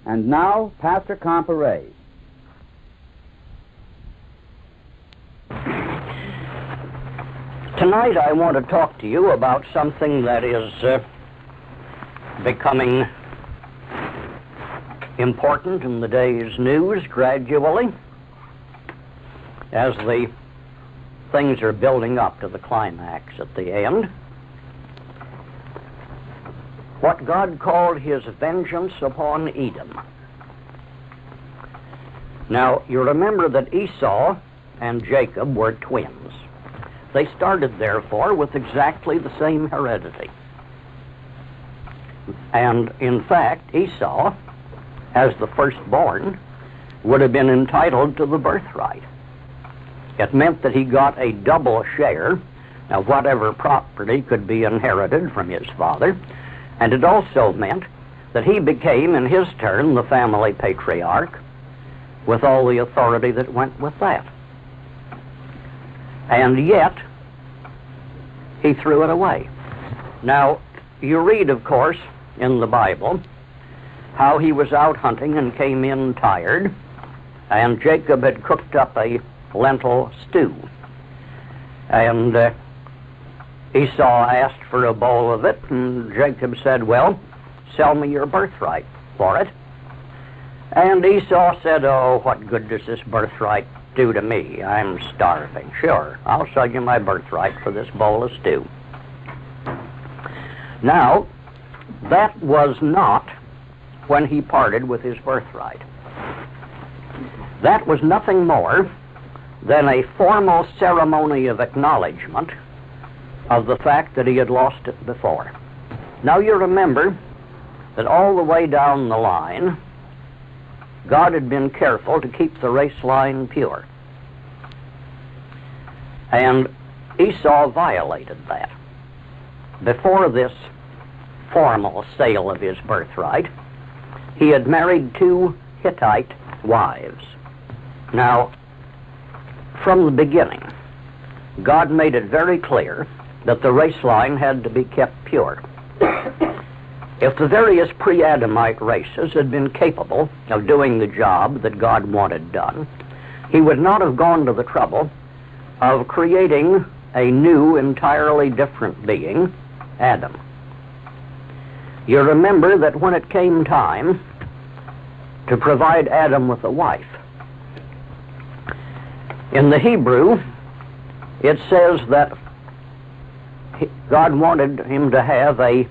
And now, Pastor Comparet. Tonight I want to talk to you about something that is becoming important in the day's news gradually as the things are building up to the climax at the end. What God called his vengeance upon Edom. Now, you remember that Esau and Jacob were twins. They started, therefore, with exactly the same heredity. And, in fact, Esau, as the firstborn, would have been entitled to the birthright. It meant that he got a double share of whatever property could be inherited from his father, and it also meant that he became, in his turn, the family patriarch, with all the authority that went with that. And yet, he threw it away. Now, you read, of course, in the Bible, how he was out hunting and came in tired, and Jacob had cooked up a lentil stew. And Esau asked for a bowl of it, and Jacob said, well, sell me your birthright for it. And Esau said, oh, what good does this birthright do to me? I'm starving. Sure, I'll sell you my birthright for this bowl of stew. Now, that was not when he parted with his birthright. That was nothing more than a formal ceremony of acknowledgement of the fact that he had lost it before. Now you remember that all the way down the line, God had been careful to keep the race line pure. And Esau violated that. Before this formal sale of his birthright, he had married 2 Hittite wives. Now, from the beginning, God made it very clear that the race line had to be kept pure. If the various pre-Adamite races had been capable of doing the job that God wanted done, he would not have gone to the trouble of creating a new, entirely different being, Adam. You remember that when it came time to provide Adam with a wife, in the Hebrew, it says that God wanted him to have a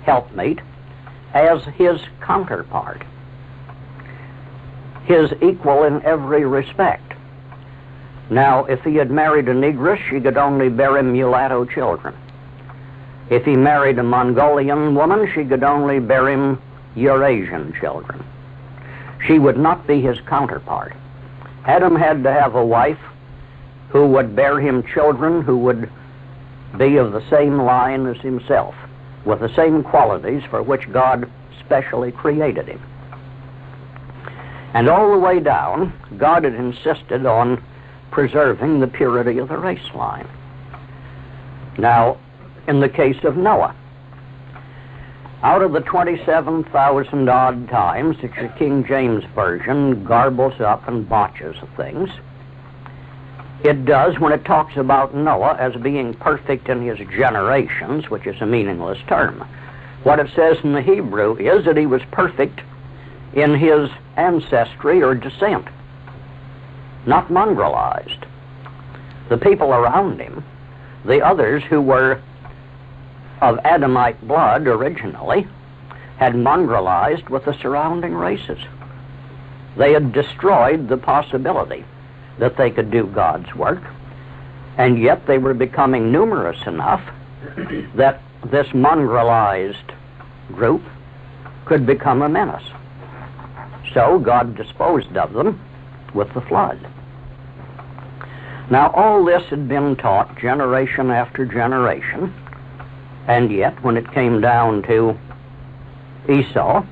helpmate as his counterpart, his equal in every respect. Now, if he had married a negress, she could only bear him mulatto children. If he married a Mongolian woman, she could only bear him Eurasian children. She would not be his counterpart. Adam had to have a wife who would bear him children who would be of the same line as himself, with the same qualities for which God specially created him. And all the way down, God had insisted on preserving the purity of the race line. Now, in the case of Noah, out of the 27,000 odd times that your King James Version garbles up and botches things, it does when it talks about Noah as being perfect in his generations, which is a meaningless term. What it says in the Hebrew is that he was perfect in his ancestry or descent, not mongrelized. The people around him, the others who were of Adamite blood originally, had mongrelized with the surrounding races. They had destroyed the possibility that they could do God's work, and yet they were becoming numerous enough that this mongrelized group could become a menace. So God disposed of them with the flood. Now, all this had been taught generation after generation, and yet when it came down to Esau,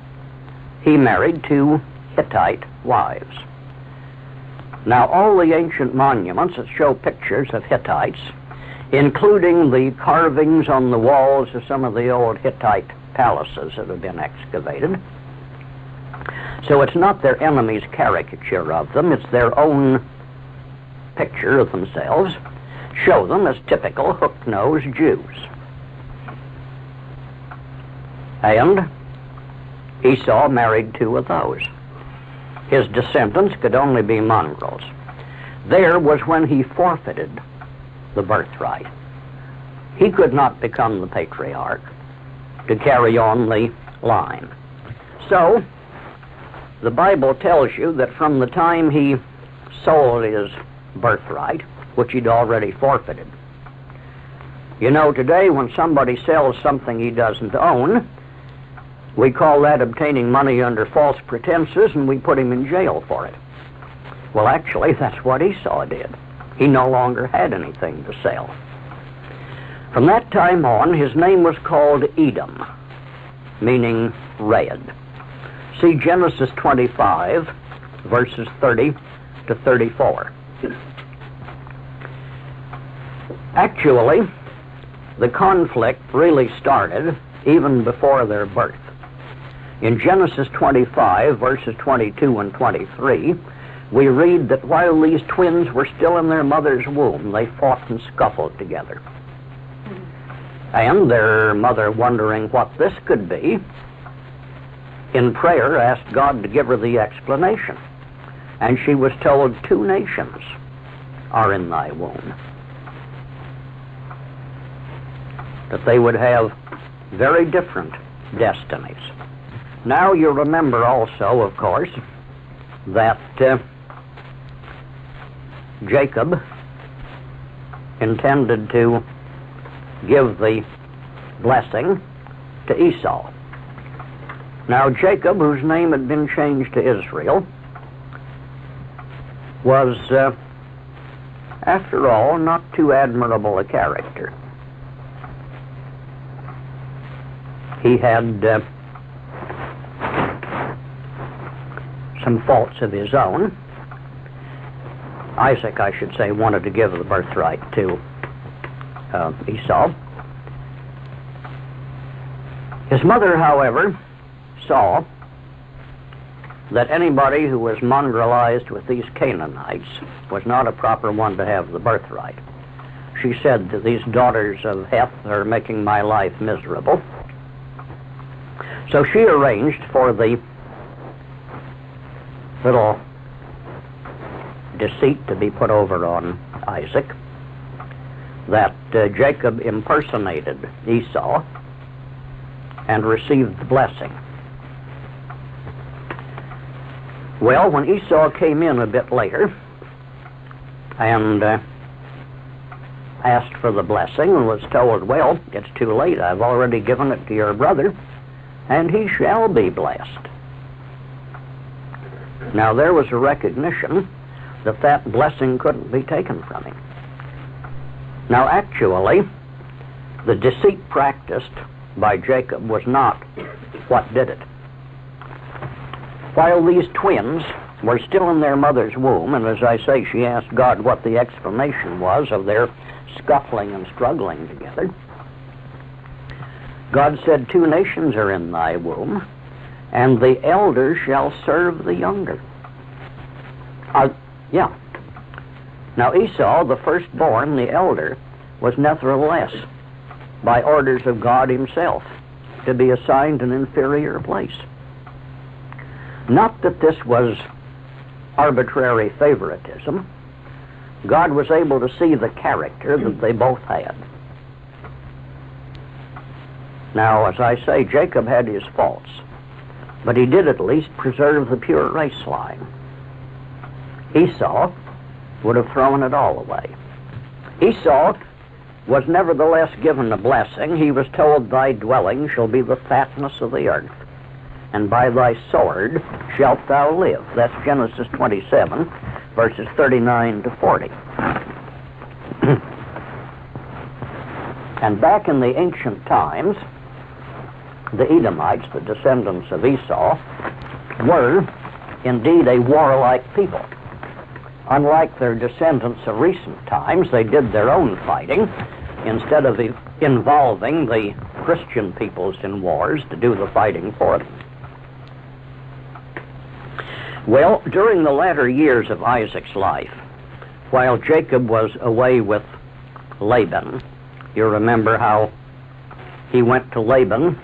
he married 2 Hittite wives. Now, all the ancient monuments that show pictures of Hittites, including the carvings on the walls of some of the old Hittite palaces that have been excavated, So it's not their enemy's caricature of them, it's their own picture of themselves, show them as typical hook-nosed Jews. And Esau married two of those. His descendants could only be mongrels. There was when he forfeited the birthright. He could not become the patriarch to carry on the line. So, the Bible tells you that from the time he sold his birthright, which he'd already forfeited. You know, today when somebody sells something he doesn't own, we call that obtaining money under false pretenses, and we put him in jail for it. Well, actually, that's what Esau did. He no longer had anything to sell. From that time on, his name was called Edom, meaning red. See Genesis 25, verses 30 to 34. Actually, the conflict really started even before their birth. In Genesis 25, verses 22 and 23, we read that while these twins were still in their mother's womb, they fought and scuffled together. And their mother, wondering what this could be, in prayer asked God to give her the explanation. And she was told, 2 nations are in thy womb. That they would have very different destinies. Now you remember also, of course, that Jacob intended to give the blessing to Esau. Now Jacob, whose name had been changed to Israel, was, after all, not too admirable a character. He had some faults of his own. Isaac, I should say, wanted to give the birthright to Esau. His mother, however, saw that anybody who was mongrelized with these Canaanites was not a proper one to have the birthright. She said that these daughters of Heth are making my life miserable. So she arranged for the little deceit to be put over on Isaac, that Jacob impersonated Esau and received the blessing. Well, when Esau came in a bit later and asked for the blessing and was told, well, it's too late, I've already given it to your brother, and he shall be blessed. Now there was a recognition that that blessing couldn't be taken from him. Now actually, the deceit practiced by Jacob was not what did it. While these twins were still in their mother's womb, and as I say, she asked God what the explanation was of their scuffling and struggling together, God said, 2 nations are in thy womb, and the elder shall serve the younger. Now Esau, the firstborn, the elder, was nevertheless, by orders of God himself, to be assigned an inferior place. Not that this was arbitrary favoritism. God was able to see the character that they both had. Now, as I say, Jacob had his faults, but he did at least preserve the pure race line. Esau would have thrown it all away. Esau was nevertheless given a blessing. He was told, thy dwelling shall be the fatness of the earth, and by thy sword shalt thou live. That's Genesis 27, verses 39 to 40. And back in the ancient times, the Edomites, the descendants of Esau, were indeed a warlike people. Unlike their descendants of recent times, they did their own fighting instead of involving the Christian peoples in wars to do the fighting for them. Well, during the latter years of Isaac's life, while Jacob was away with Laban, you remember how he went to Laban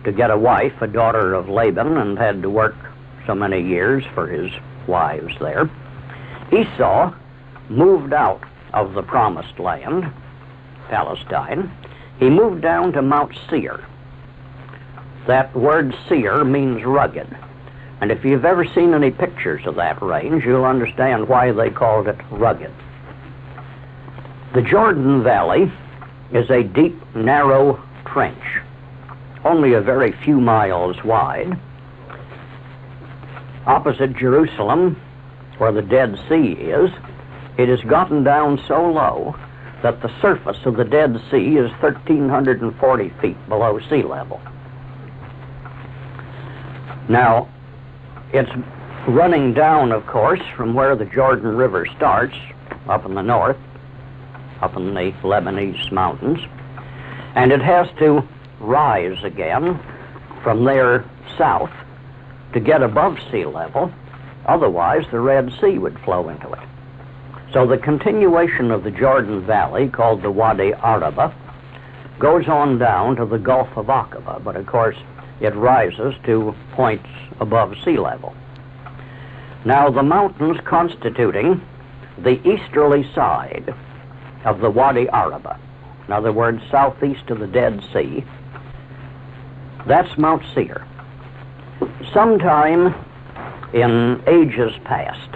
to get a wife, a daughter of Laban, and had to work so many years for his wives there. Esau moved out of the promised land, Palestine. He moved down to Mount Seir. That word Seir means rugged. And if you've ever seen any pictures of that range, you'll understand why they called it rugged. The Jordan Valley is a deep, narrow trench, only a very few miles wide. Opposite Jerusalem, where the Dead Sea is, it has gotten down so low that the surface of the Dead Sea is 1,340 feet below sea level. Now, it's running down, of course, from where the Jordan River starts, up in the north, up in the Lebanese mountains, and it has to rise again from there south to get above sea level. Otherwise, the Red Sea would flow into it. So the continuation of the Jordan Valley, called the Wadi Araba, goes on down to the Gulf of Aqaba, but of course it rises to points above sea level. Now, the mountains constituting the easterly side of the Wadi Araba, in other words, southeast of the Dead Sea, that's Mount Seir. Sometime in ages past,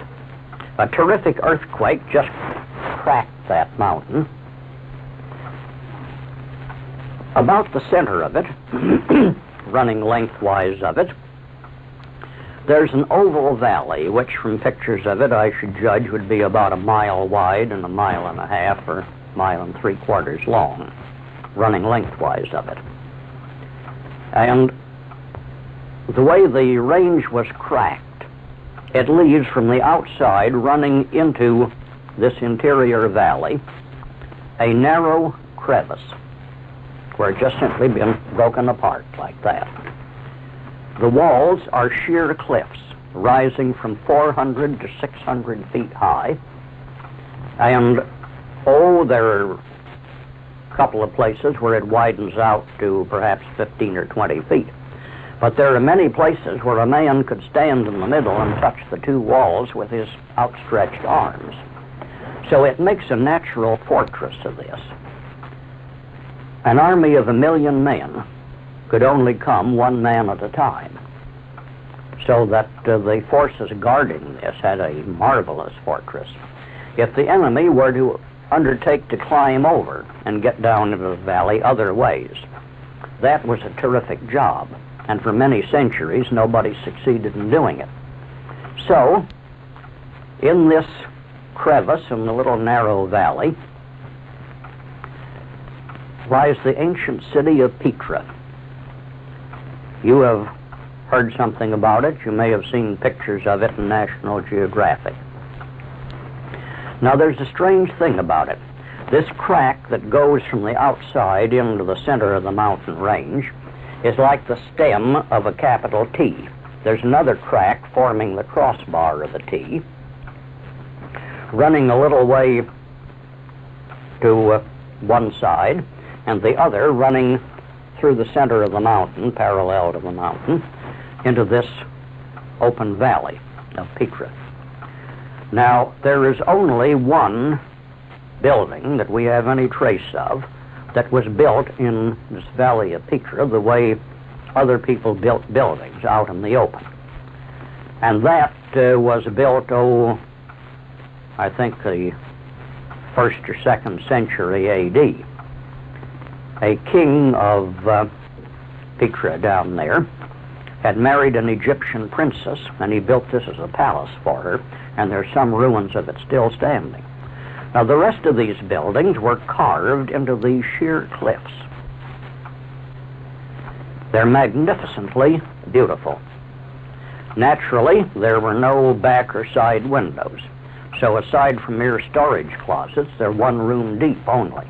a terrific earthquake just cracked that mountain. About the center of it, running lengthwise of it, there's an oval valley, which from pictures of it I should judge would be about a mile wide and a mile and a half or a mile and 3/4 long, running lengthwise of it. And the way the range was cracked, it leads from the outside running into this interior valley a narrow crevice where it's just simply been broken apart like that. The walls are sheer cliffs rising from 400 to 600 feet high, and there are a couple of places where it widens out to perhaps 15 or 20 feet. But there are many places where a man could stand in the middle and touch the two walls with his outstretched arms. So it makes a natural fortress of this. An army of 1,000,000 men could only come one man at a time. So that the forces guarding this had a marvelous fortress. If the enemy were to undertake to climb over and get down into the valley other ways, that was a terrific job. And for many centuries, nobody succeeded in doing it. So, in this crevice in the little narrow valley lies the ancient city of Petra. You have heard something about it. You may have seen pictures of it in National Geographic. Now, there's a strange thing about it. This crack that goes from the outside into the center of the mountain range is like the stem of a capital T. There's another crack forming the crossbar of the T, running a little way to one side, and the other running through the center of the mountain, parallel to the mountain, into this open valley of Petra. Now, there is only one building that we have any trace of that was built in this valley of Petra the way other people built buildings out in the open. And that was built, I think the 1st or 2nd century A.D. A king of Petra down there had married an Egyptian princess, and he built this as a palace for her, and there's some ruins of it still standing. Now, the rest of these buildings were carved into these sheer cliffs. They're magnificently beautiful. Naturally, there were no back or side windows, so aside from mere storage closets, they're one room deep only,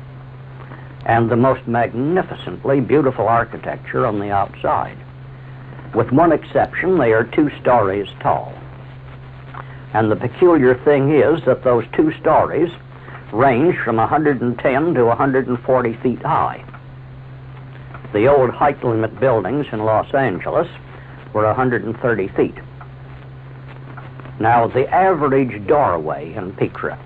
and the most magnificently beautiful architecture on the outside. With one exception, they are 2 stories tall. And the peculiar thing is that those 2 stories range from 110 to 140 feet high. The old height limit buildings in Los Angeles were 130 feet. Now, the average doorway in Petra,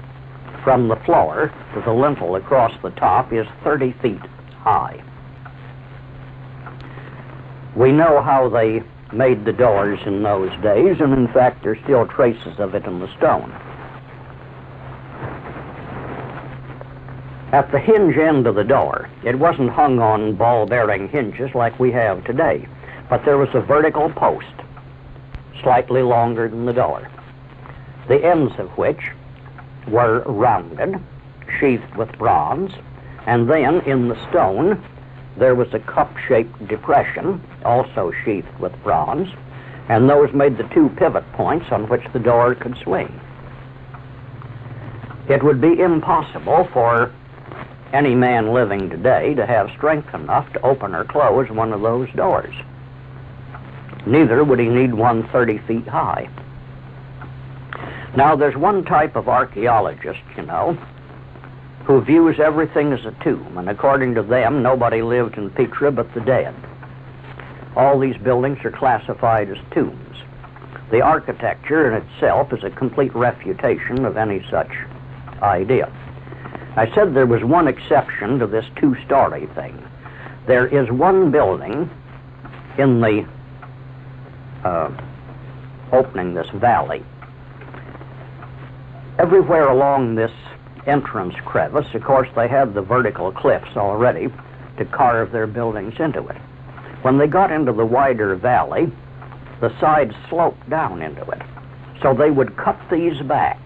from the floor to the lintel across the top, is 30 feet high. We know how they made the doors in those days, and in fact, there's still traces of it in the stone. At the hinge end of the door, it wasn't hung on ball-bearing hinges like we have today, but there was a vertical post, slightly longer than the door, the ends of which were rounded, sheathed with bronze, and then in the stone there was a cup-shaped depression, also sheathed with bronze, and those made the 2 pivot points on which the door could swing. It would be impossible for any man living today to have strength enough to open or close one of those doors. Neither would he need one 30 feet high. Now, there's one type of archaeologist, you know, who views everything as a tomb, and according to them, nobody lived in Petra but the dead. All these buildings are classified as tombs. The architecture in itself is a complete refutation of any such idea. I said there was one exception to this 2-story thing. There is one building in the opening this valley. Everywhere along this entrance crevice, of course, they had the vertical cliffs already to carve their buildings into it. When they got into the wider valley, the sides sloped down into it. So they would cut these back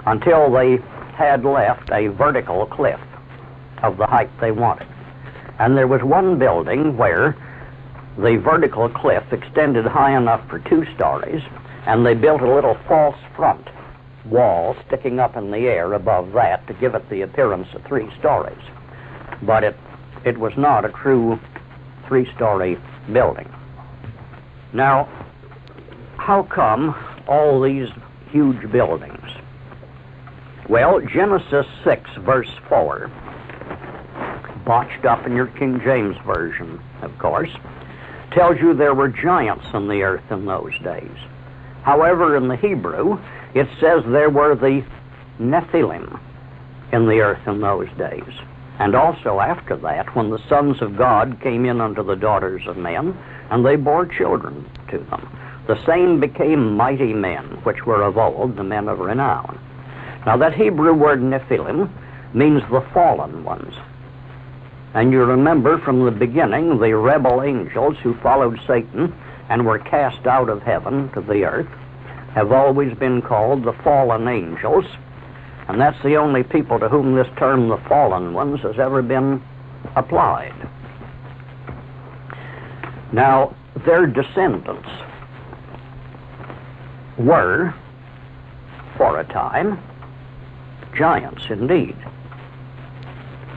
until they had left a vertical cliff of the height they wanted. And there was one building where the vertical cliff extended high enough for 2 stories, and they built a little false front wall sticking up in the air above that to give it the appearance of 3 stories. But it was not a true 3-story building. Now, how come all these huge buildings? Well, Genesis 6, verse 4, botched up in your King James Version, of course, tells you there were giants on the earth in those days. However, in the Hebrew, it says there were the Nephilim in the earth in those days. And also after that, when the sons of God came in unto the daughters of men, and they bore children to them, the same became mighty men, which were of old, the men of renown. Now that Hebrew word Nephilim means the fallen ones. And you remember from the beginning, the rebel angels who followed Satan and were cast out of heaven to the earth have always been called the fallen angels, and that's the only people to whom this term, the fallen ones, has ever been applied. Now, their descendants were, for a time, giants indeed.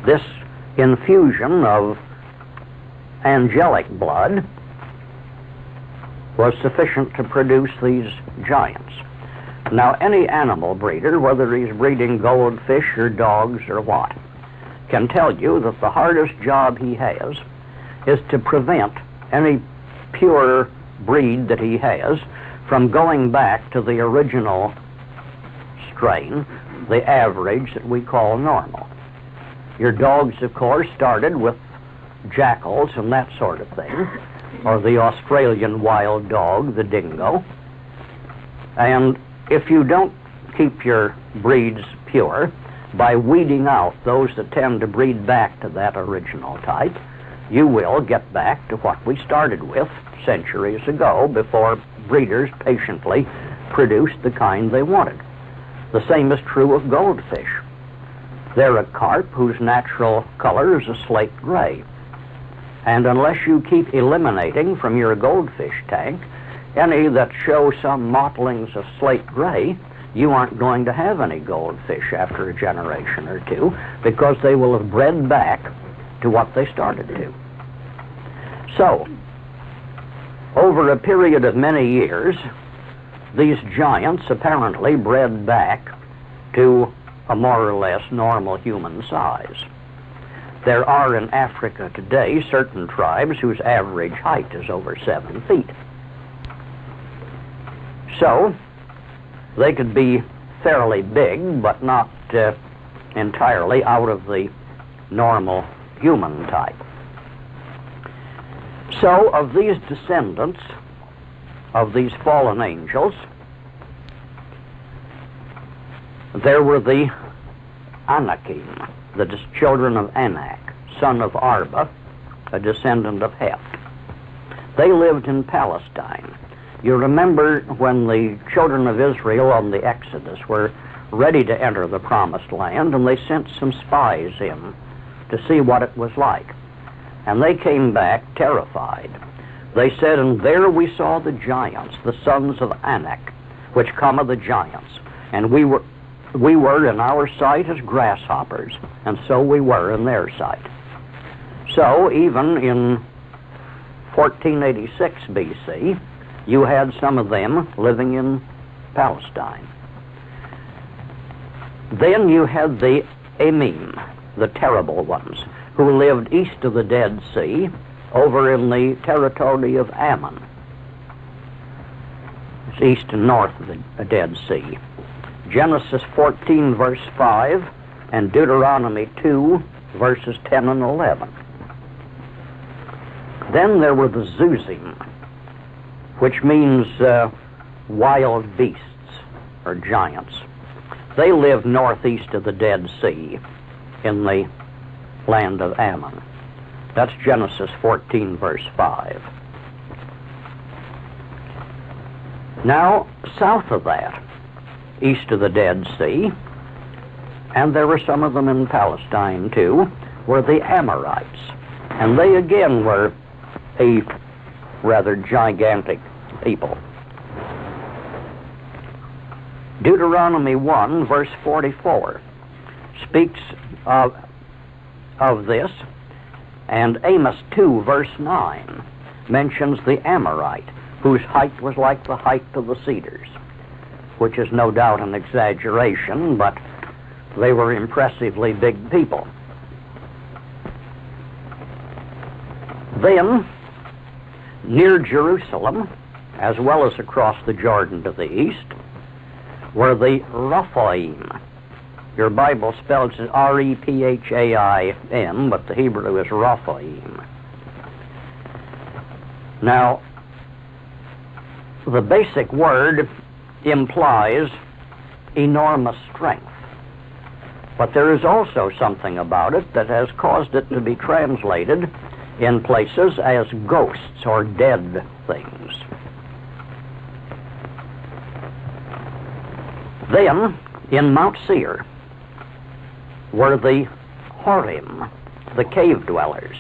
This infusion of angelic blood was sufficient to produce these giants. Now, any animal breeder, whether he's breeding goldfish or dogs or what, can tell you that the hardest job he has is to prevent any pure breed that he has from going back to the original strain, the average that we call normal. Your dogs, of course, started with jackals and that sort of thing, or the Australian wild dog, the dingo. And if you don't keep your breeds pure by weeding out those that tend to breed back to that original type, you will get back to what we started with centuries ago before breeders patiently produced the kind they wanted. The same is true of goldfish. They're a carp whose natural color is a slate gray. And unless you keep eliminating from your goldfish tank any that show some mottlings of slate gray, you aren't going to have any goldfish after a generation or two, because they will have bred back to what they started to. So, Over a period of many years, these giants apparently bred back to a more or less normal human size. There are in Africa today certain tribes whose average height is over 7 feet. So, they could be fairly big, but not entirely out of the normal human type. So, of these descendants of these fallen angels, there were the Anakim, the children of Anak, son of Arba, a descendant of Heth. They lived in Palestine. You remember when the children of Israel on the Exodus were ready to enter the Promised Land, and they sent some spies in to see what it was like. And they came back terrified. They said, "And there we saw the giants, the sons of Anak, which come of the giants. And we were in our sight as grasshoppers, and so we were in their sight." So even in 1486 BC, you had some of them living in Palestine. Then you had the Emim, the terrible ones, who lived east of the Dead Sea, over in the territory of Ammon. It's east and north of the Dead Sea. Genesis 14, verse 5, and Deuteronomy 2, verses 10 and 11. Then there were the Zuzim, which means wild beasts, or giants. They lived northeast of the Dead Sea, in the land of Ammon. That's Genesis 14, verse 5. Now, south of that, east of the Dead Sea, and there were some of them in Palestine too, were the Amorites. And they again were a rather gigantic people. Deuteronomy 1, verse 44, speaks of this, and Amos 2, verse 9, mentions the Amorite, whose height was like the height of the cedars, which is no doubt an exaggeration, but they were impressively big people. Then, near Jerusalem, as well as across the Jordan to the east, were the Rephaim. Your Bible spells it R-E-P-H-A-I-M, but the Hebrew is Rephaim. Now, the basic word implies enormous strength, but there is also something about it that has caused it to be translated in places as ghosts or dead things. Then, in Mount Seir, were the Horim, the cave dwellers.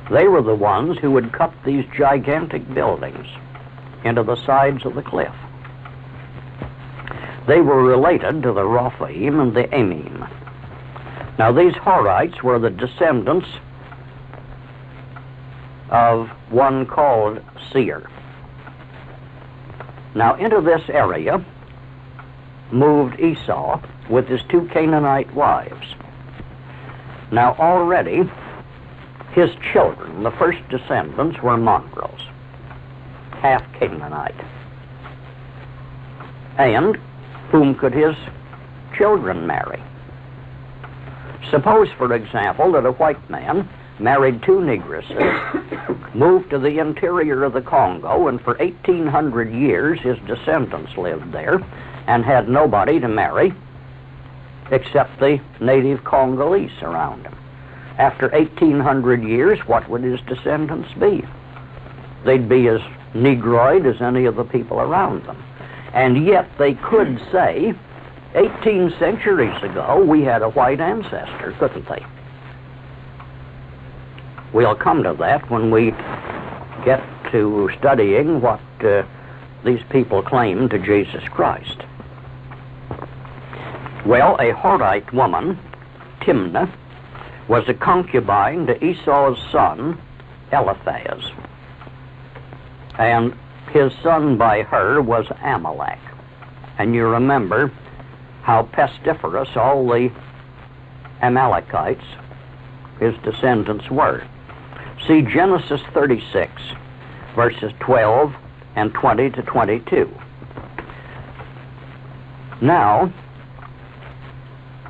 They were the ones who would cut these gigantic buildings into the sides of the cliff. They were related to the Rephaim and the Emim. Now, these Horites were the descendants of one called Seir. Now, into this area moved Esau with his 2 Canaanite wives. Now, already, his children, the first descendants, were mongrels, half Canaanite. And whom could his children marry? Suppose, for example, that a white man married 2 negresses, moved to the interior of the Congo, and for 1,800 years his descendants lived there and had nobody to marry except the native Congolese around him. After 1,800 years, what would his descendants be? They'd be as negroid as any of the people around them. And yet they could say, 18 centuries ago, we had a white ancestor, couldn't they? We'll come to that when we get to studying what these people claim to Jesus Christ. Well, a Horite woman, Timnah, was a concubine to Esau's son, Eliphaz, and his son by her was Amalek. And you remember how pestiferous all the Amalekites, his descendants, were. See Genesis 36, verses 12 and 20 to 22. Now,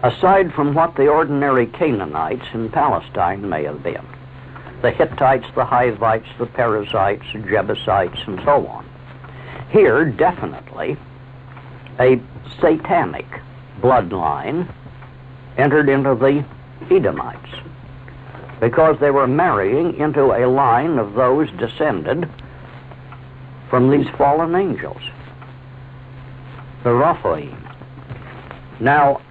aside from what the ordinary Canaanites in Palestine may have been, the Hittites, the Hivites, the Perizzites, the Jebusites, and so on, here definitely a satanic bloodline entered into the Edomites, because they were marrying into a line of those descended from these fallen angels, the Rephaim. Now,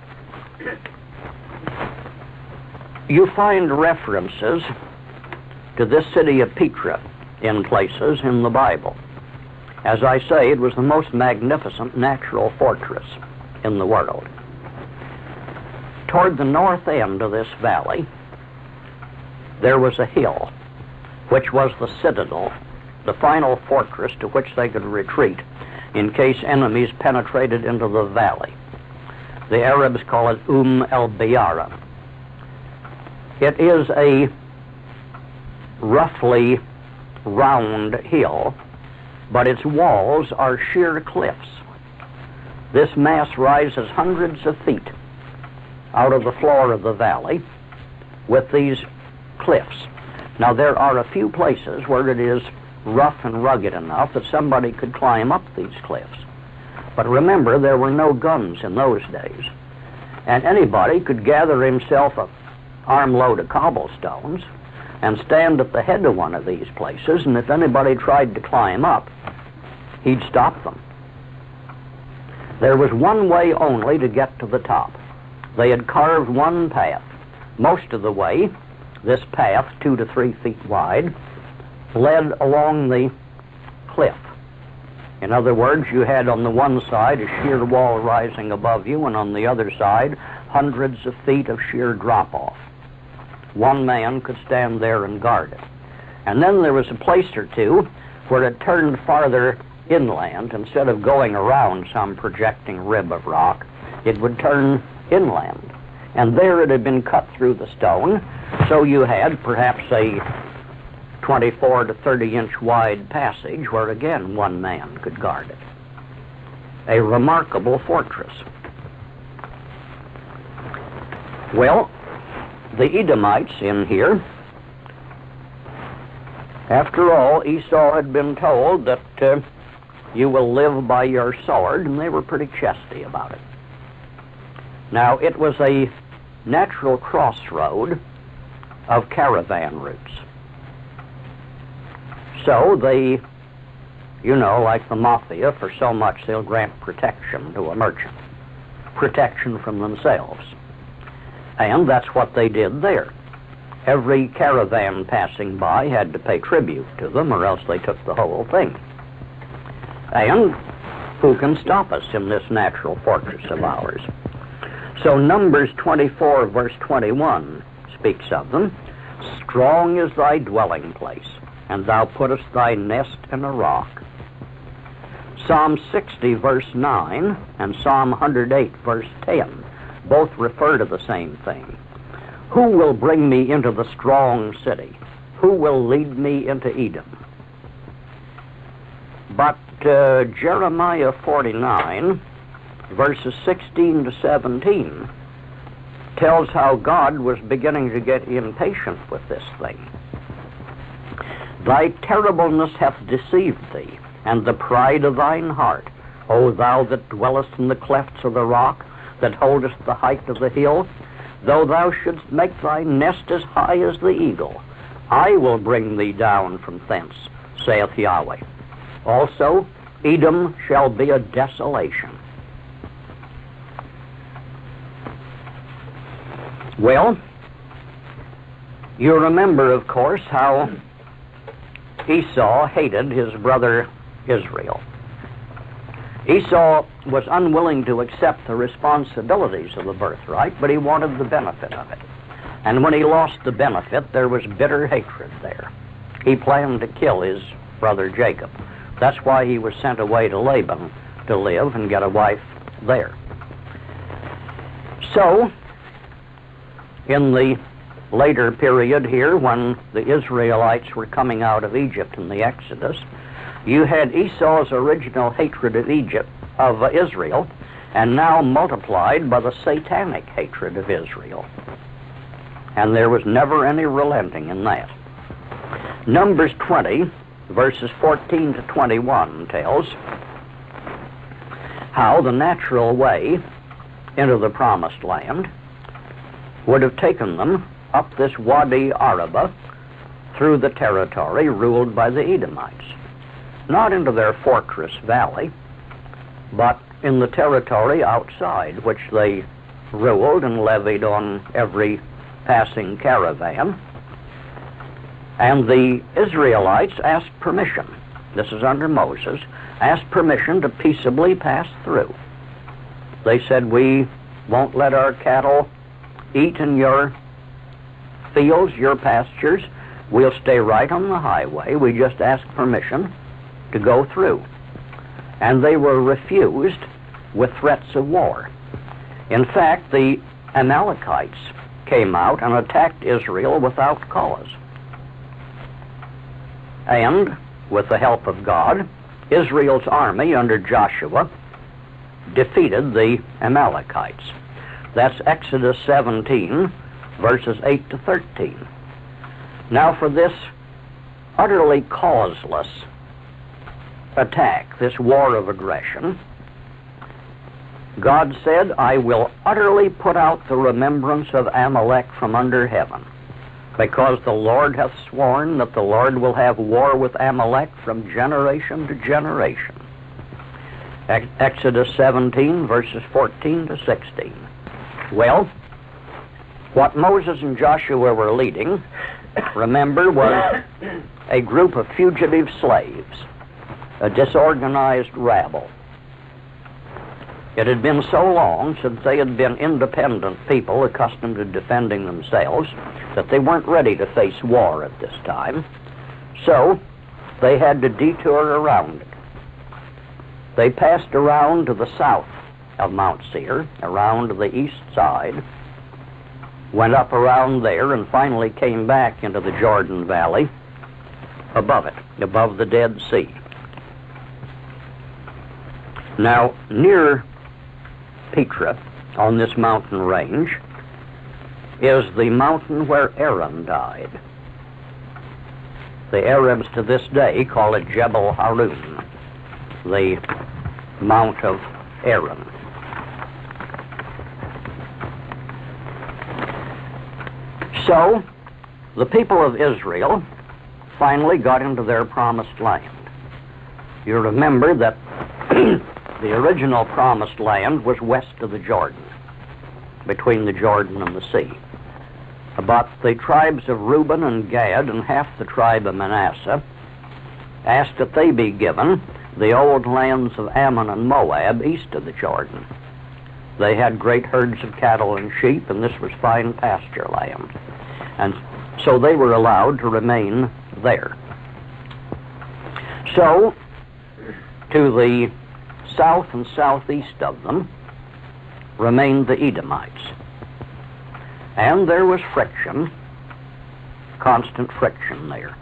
you find references to this city of Petra in places in the Bible. As I say, it was the most magnificent natural fortress in the world. Toward the north end of this valley, there was a hill, which was the citadel, the final fortress to which they could retreat in case enemies penetrated into the valley. The Arabs call it el-Bayara. It is a roughly round hill, but its walls are sheer cliffs. This mass rises hundreds of feet out of the floor of the valley with these cliffs. Now, there are a few places where it is rough and rugged enough that somebody could climb up these cliffs. But remember, there were no guns in those days, and anybody could gather himself an armload of cobblestones and stand at the head of one of these places, and if anybody tried to climb up, he'd stop them. There was one way only to get to the top. They had carved one path. Most of the way, this path, 2 to 3 feet wide, led along the cliff. In other words, you had on the one side a sheer wall rising above you, and on the other side, hundreds of feet of sheer drop-off. One man could stand there and guard it. And then there was a place or two where it turned farther inland. Instead of going around some projecting rib of rock, it would turn inland. And there it had been cut through the stone, so you had perhaps a 24 to 30-inch wide passage where, again, one man could guard it. A remarkable fortress. Well, the Edomites in here, after all, Esau had been told that you will live by your sword, and they were pretty chesty about it. Now, it was a natural crossroad of caravan routes. So they, you know, like the mafia, for so much they'll grant protection to a merchant, protection from themselves. And that's what they did there. Every caravan passing by had to pay tribute to them, or else they took the whole thing. And who can stop us in this natural fortress of ours? So Numbers 24, verse 21 speaks of them. Strong is thy dwelling place, and thou puttest thy nest in a rock. Psalm 60, verse 9, and Psalm 108, verse 10, both refer to the same thing. Who will bring me into the strong city? Who will lead me into Edom? But Jeremiah 49, verses 16 to 17, tells how God was beginning to get impatient with this thing. Thy terribleness hath deceived thee, and the pride of thine heart, O thou that dwellest in the clefts of the rock, that holdest the height of the hill. Though thou shouldst make thy nest as high as the eagle, I will bring thee down from thence, saith Yahweh. Also, Edom shall be a desolation. Well, you remember, of course, how Esau hated his brother Israel. Esau was unwilling to accept the responsibilities of the birthright, but he wanted the benefit of it. And when he lost the benefit, there was bitter hatred there. He planned to kill his brother Jacob. That's why he was sent away to Laban to live and get a wife there. So, in the later period here, when the Israelites were coming out of Egypt in the Exodus, you had Esau's original hatred of Israel, and now multiplied by the satanic hatred of Israel. And there was never any relenting in that. Numbers 20, verses 14 to 21 tells how the natural way into the promised land would have taken them up this Wadi Araba through the territory ruled by the Edomites. Not into their fortress valley, but in the territory outside, which they ruled and levied on every passing caravan. And the Israelites asked permission, this is under Moses, asked permission to peaceably pass through. They said, we won't let our cattle eat in your fields, your pastures. We'll stay right on the highway. We just ask permission to go through. And they were refused with threats of war. In fact, the Amalekites came out and attacked Israel without cause. And, with the help of God, Israel's army under Joshua defeated the Amalekites. That's Exodus 17, verses 8 to 13. Now, for this utterly causeless attack, this war of aggression, God said, I will utterly put out the remembrance of Amalek from under heaven, because the Lord hath sworn that the Lord will have war with Amalek from generation to generation. Exodus 17, verses 14 to 16. Well, what Moses and Joshua were leading, remember, was a group of fugitive slaves, a disorganized rabble. It had been so long since they had been independent people accustomed to defending themselves that they weren't ready to face war at this time. So they had to detour around it. They passed around to the south of Mount Seir, around to the east side, went up around there, and finally came back into the Jordan Valley above it, above the Dead Sea. Now, near Petra, on this mountain range, is the mountain where Aaron died. The Arabs to this day call it Jebel Harun, the Mount of Aaron. So, the people of Israel finally got into their promised land. You remember that the original promised land was west of the Jordan, between the Jordan and the sea. But the tribes of Reuben and Gad and half the tribe of Manasseh asked that they be given the old lands of Ammon and Moab east of the Jordan. They had great herds of cattle and sheep, and this was fine pasture land. And so they were allowed to remain there. So, to the south and southeast of them remained the Edomites. And there was friction, constant friction there.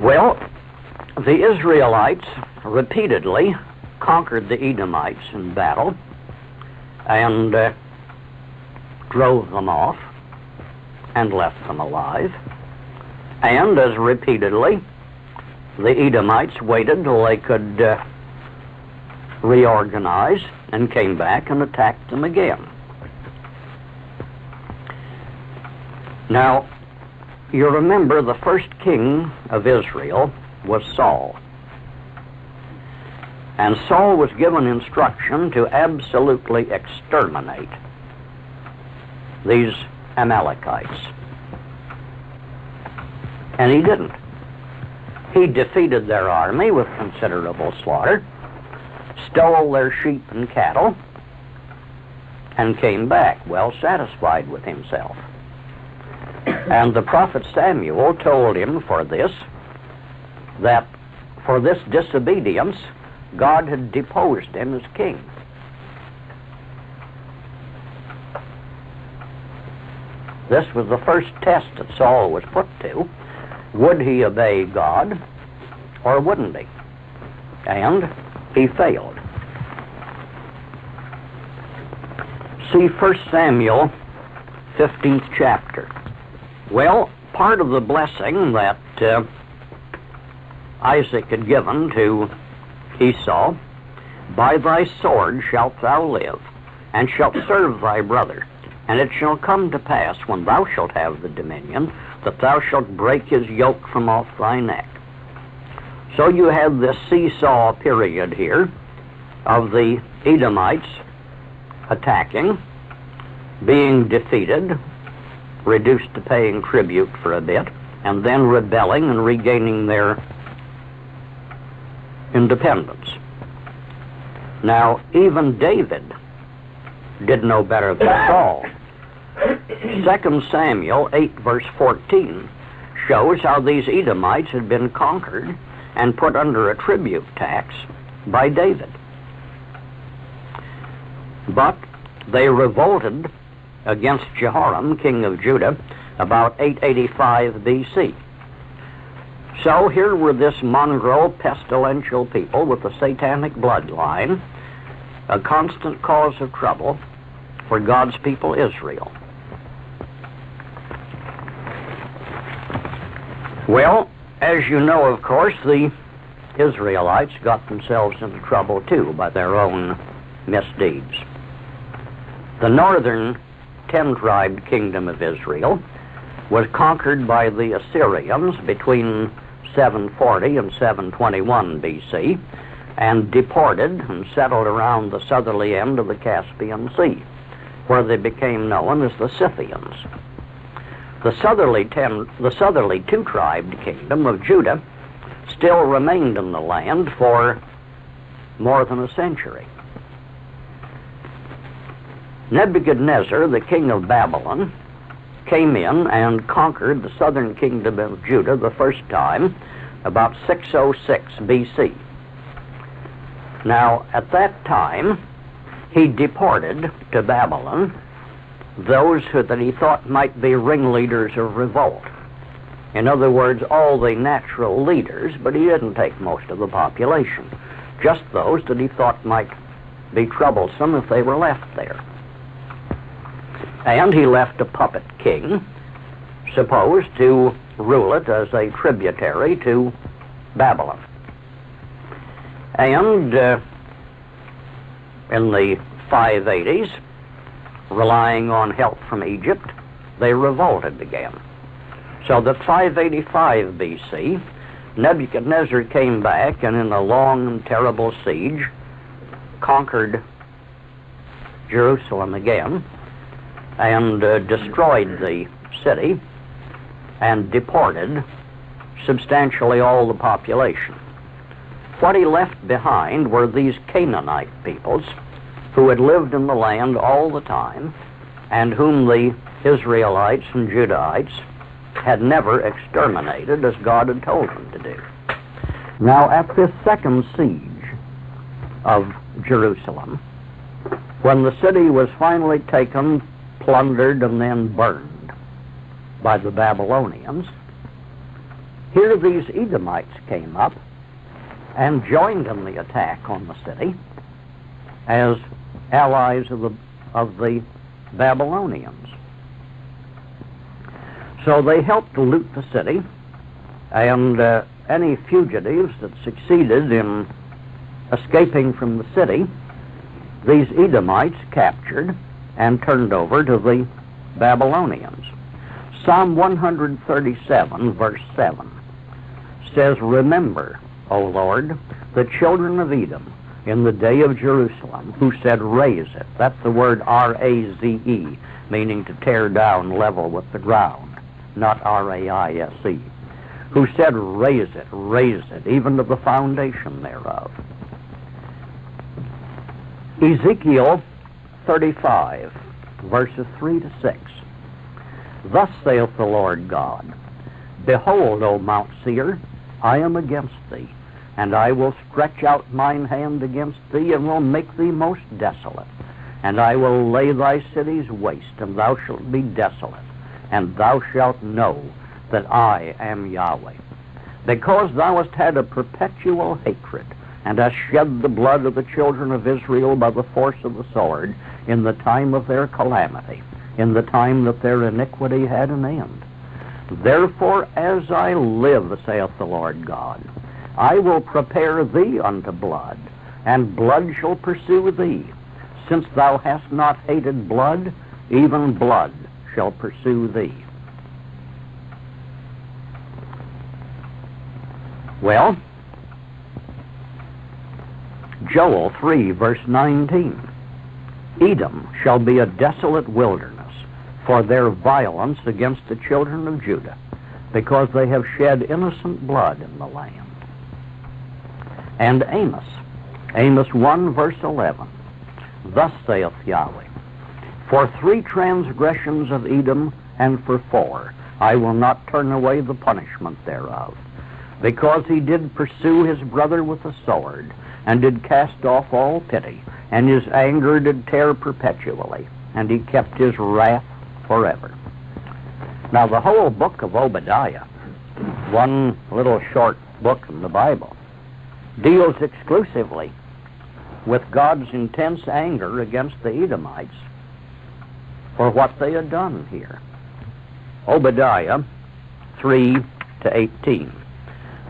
Well, the Israelites repeatedly conquered the Edomites in battle and drove them off and left them alive. And as repeatedly, the Edomites waited till they could reorganize and came back and attacked them again. Now, you remember the first king of Israel was Saul. And Saul was given instruction to absolutely exterminate these Amalekites. And he didn't. He defeated their army with considerable slaughter, stole their sheep and cattle, and came back well satisfied with himself. And the prophet Samuel told him that for this disobedience, God had deposed him as king. This was the first test that Saul was put to. Would he obey God or wouldn't he? And he failed. See 1 Samuel 15th chapter. Well, part of the blessing that Isaac had given to Esau, by thy sword shalt thou live, and shalt serve thy brother. And it shall come to pass, when thou shalt have the dominion, that thou shalt break his yoke from off thy neck. So you have this seesaw period here of the Edomites attacking, being defeated, reduced to paying tribute for a bit, and then rebelling and regaining their independence. Now, even David did no better than Saul. 2 Samuel 8 verse 14 shows how these Edomites had been conquered and put under a tribute tax by David. But they revolted against Jehoram, king of Judah, about 885 BC. So here were this mongrel, pestilential people with a satanic bloodline, a constant cause of trouble for God's people Israel. Well, as you know, of course, the Israelites got themselves into trouble too by their own misdeeds. The northern 10-tribed kingdom of Israel was conquered by the Assyrians between 740 and 721 BC and deported and settled around the southerly end of the Caspian Sea, where they became known as the Scythians. The southerly 2-tribed kingdom of Judah still remained in the land for more than a century. Nebuchadnezzar, the king of Babylon, came in and conquered the southern kingdom of Judah the first time, about 606 BC. Now, at that time, he deported to Babylon those that he thought might be ringleaders of revolt. In other words, all the natural leaders, but he didn't take most of the population, just those that he thought might be troublesome if they were left there. And he left a puppet king, supposed to rule it as a tributary to Babylon. And in the 580s, relying on help from Egypt, they revolted again. So that 585 BC, Nebuchadnezzar came back and in a long and terrible siege conquered Jerusalem again and destroyed the city and deported substantially all the population. What he left behind were these Canaanite peoples who had lived in the land all the time and whom the Israelites and Judahites had never exterminated as God had told them to do. Now, at this second siege of Jerusalem, when the city was finally taken, plundered, and then burned by the Babylonians, here these Edomites came up and joined in the attack on the city as allies of the Babylonians. So they helped to loot the city, and any fugitives that succeeded in escaping from the city, these Edomites captured and turned over to the Babylonians. Psalm 137, verse 7, says, "Remember, O Lord, the children of Edom in the day of Jerusalem, who said, raise it." That's the word R-A-Z-E, meaning to tear down level with the ground, not R-A-I-S-E. Who said, raise it, even to the foundation thereof. Ezekiel 35, verses 3 to 6. Thus saith the Lord God, Behold, O Mount Seir, I am against thee, and I will stretch out mine hand against thee, and will make thee most desolate. And I will lay thy cities waste, and thou shalt be desolate, and thou shalt know that I am Yahweh. Because thou hast had a perpetual hatred, and hast shed the blood of the children of Israel by the force of the sword, in the time of their calamity, in the time that their iniquity had an end. Therefore, as I live, saith the Lord God, I will prepare thee unto blood, and blood shall pursue thee. Since thou hast not hated blood, even blood shall pursue thee. Well, Joel 3, verse 19. Edom shall be a desolate wilderness for their violence against the children of Judah, because they have shed innocent blood in the land. And Amos 1, verse 11. Thus saith Yahweh, For 3 transgressions of Edom, and for 4, I will not turn away the punishment thereof, because he did pursue his brother with the sword, and did cast off all pity, and his anger did tear perpetually, and he kept his wrath forever. Now the whole book of Obadiah, one little short book in the Bible, deals exclusively with God's intense anger against the Edomites for what they had done here. Obadiah 3 to 18.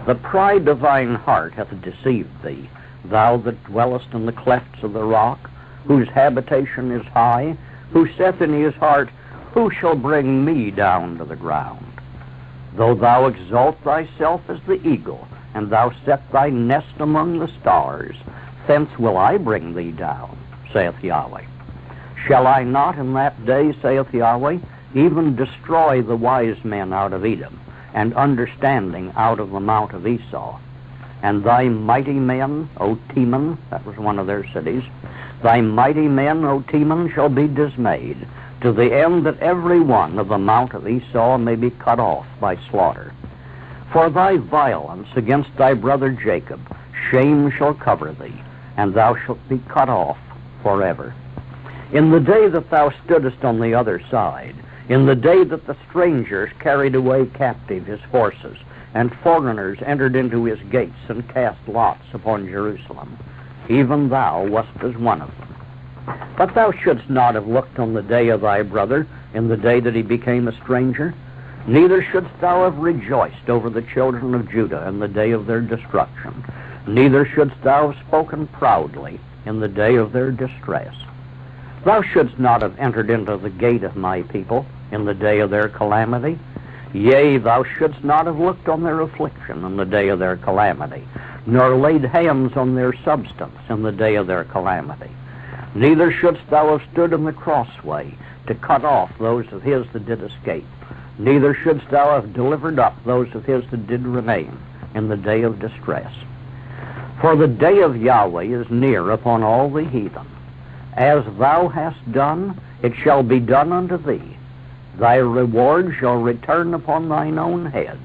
The pride of thine heart hath deceived thee, thou that dwellest in the clefts of the rock, whose habitation is high, who saith in his heart, Who shall bring me down to the ground? Though thou exalt thyself as the eagle, and thou set thy nest among the stars, thence will I bring thee down, saith Yahweh. Shall I not in that day, saith Yahweh, even destroy the wise men out of Edom, and understanding out of the mount of Esau? And thy mighty men, O Teman, that was one of their cities, thy mighty men, O Teman, shall be dismayed, to the end that every one of the mount of Esau may be cut off by slaughter. For thy violence against thy brother Jacob, shame shall cover thee, and thou shalt be cut off forever. In the day that thou stoodest on the other side, in the day that the strangers carried away captive his horses, and foreigners entered into his gates and cast lots upon Jerusalem, even thou wast as one of them. But thou shouldst not have looked on the day of thy brother, in the day that he became a stranger, neither shouldst thou have rejoiced over the children of Judah in the day of their destruction, neither shouldst thou have spoken proudly in the day of their distress. Thou shouldst not have entered into the gate of my people in the day of their calamity. Yea, thou shouldst not have looked on their affliction in the day of their calamity, nor laid hands on their substance in the day of their calamity. Neither shouldst thou have stood in the crossway to cut off those of his that did escape. Neither shouldst thou have delivered up those of his that did remain in the day of distress. For the day of Yahweh is near upon all the heathen. As thou hast done, it shall be done unto thee. Thy reward shall return upon thine own head.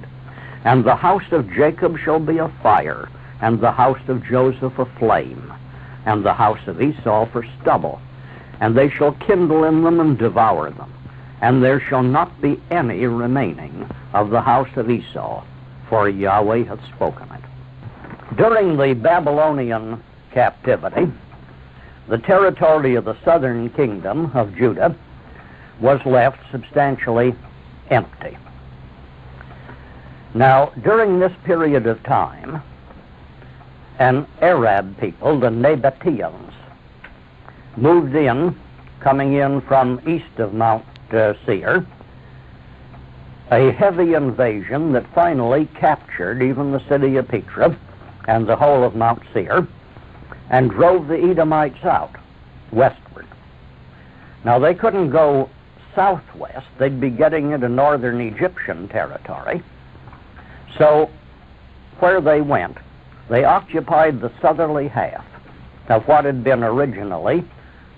And the house of Jacob shall be a fire, and the house of Joseph a flame, and the house of Esau for stubble. And they shall kindle in them and devour them. And there shall not be any remaining of the house of Esau, for Yahweh hath spoken it. During the Babylonian captivity, the territory of the southern kingdom of Judah was left substantially empty. Now, during this period of time, an Arab people, the Nabateans, moved in, coming in from east of Mount Seir, a heavy invasion that finally captured even the city of Petra and the whole of Mount Seir, and drove the Edomites out westward. Now, they couldn't go southwest. They'd be getting into northern Egyptian territory. So, where they went, they occupied the southerly half of what had been originally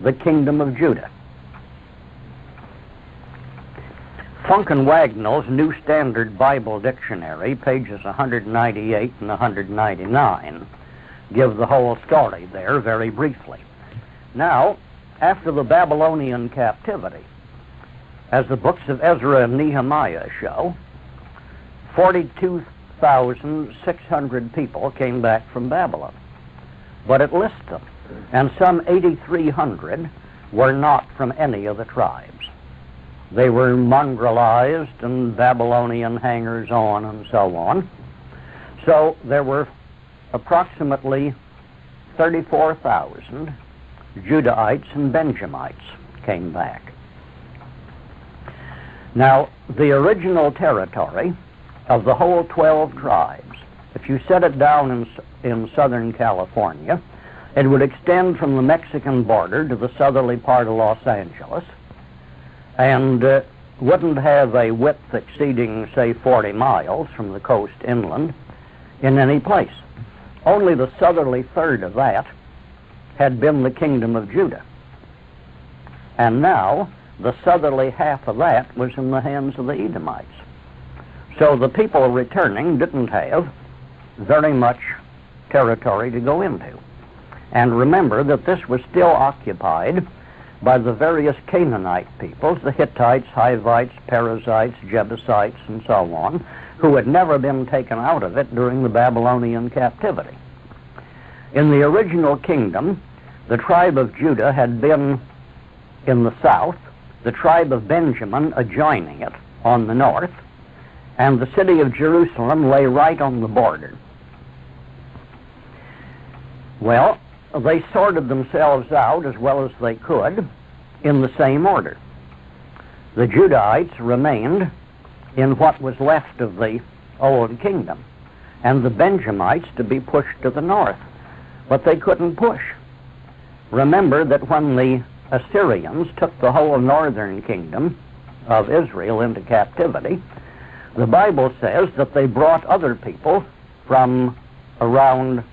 the kingdom of Judah. Funk and Wagnall's New Standard Bible Dictionary, pages 198 and 199, give the whole story there very briefly. Now, after the Babylonian captivity, as the books of Ezra and Nehemiah show, 42,600 people came back from Babylon. But it lists them, and some 8,300 were not from any of the tribes. They were mongrelized and Babylonian hangers-on and so on. So there were approximately 34,000 Judahites and Benjamites came back. Now, the original territory of the whole 12 tribes, if you set it down in Southern California, it would extend from the Mexican border to the southerly part of Los Angeles, and wouldn't have a width exceeding, say, 40 miles from the coast inland in any place. Only the southerly third of that had been the kingdom of Judah. And now, the southerly half of that was in the hands of the Edomites. So the people returning didn't have very much territory to go into. And remember that this was still occupied by the various Canaanite peoples, the Hittites, Hivites, Perizzites, Jebusites, and so on, who had never been taken out of it during the Babylonian captivity. In the original kingdom, the tribe of Judah had been in the south, the tribe of Benjamin adjoining it on the north, and the city of Jerusalem lay right on the border. Well, they sorted themselves out as well as they could in the same order. The Judahites remained in what was left of the old kingdom, and the Benjamites to be pushed to the north. But they couldn't push. Remember that when the Assyrians took the whole northern kingdom of Israel into captivity, the Bible says that they brought other people from around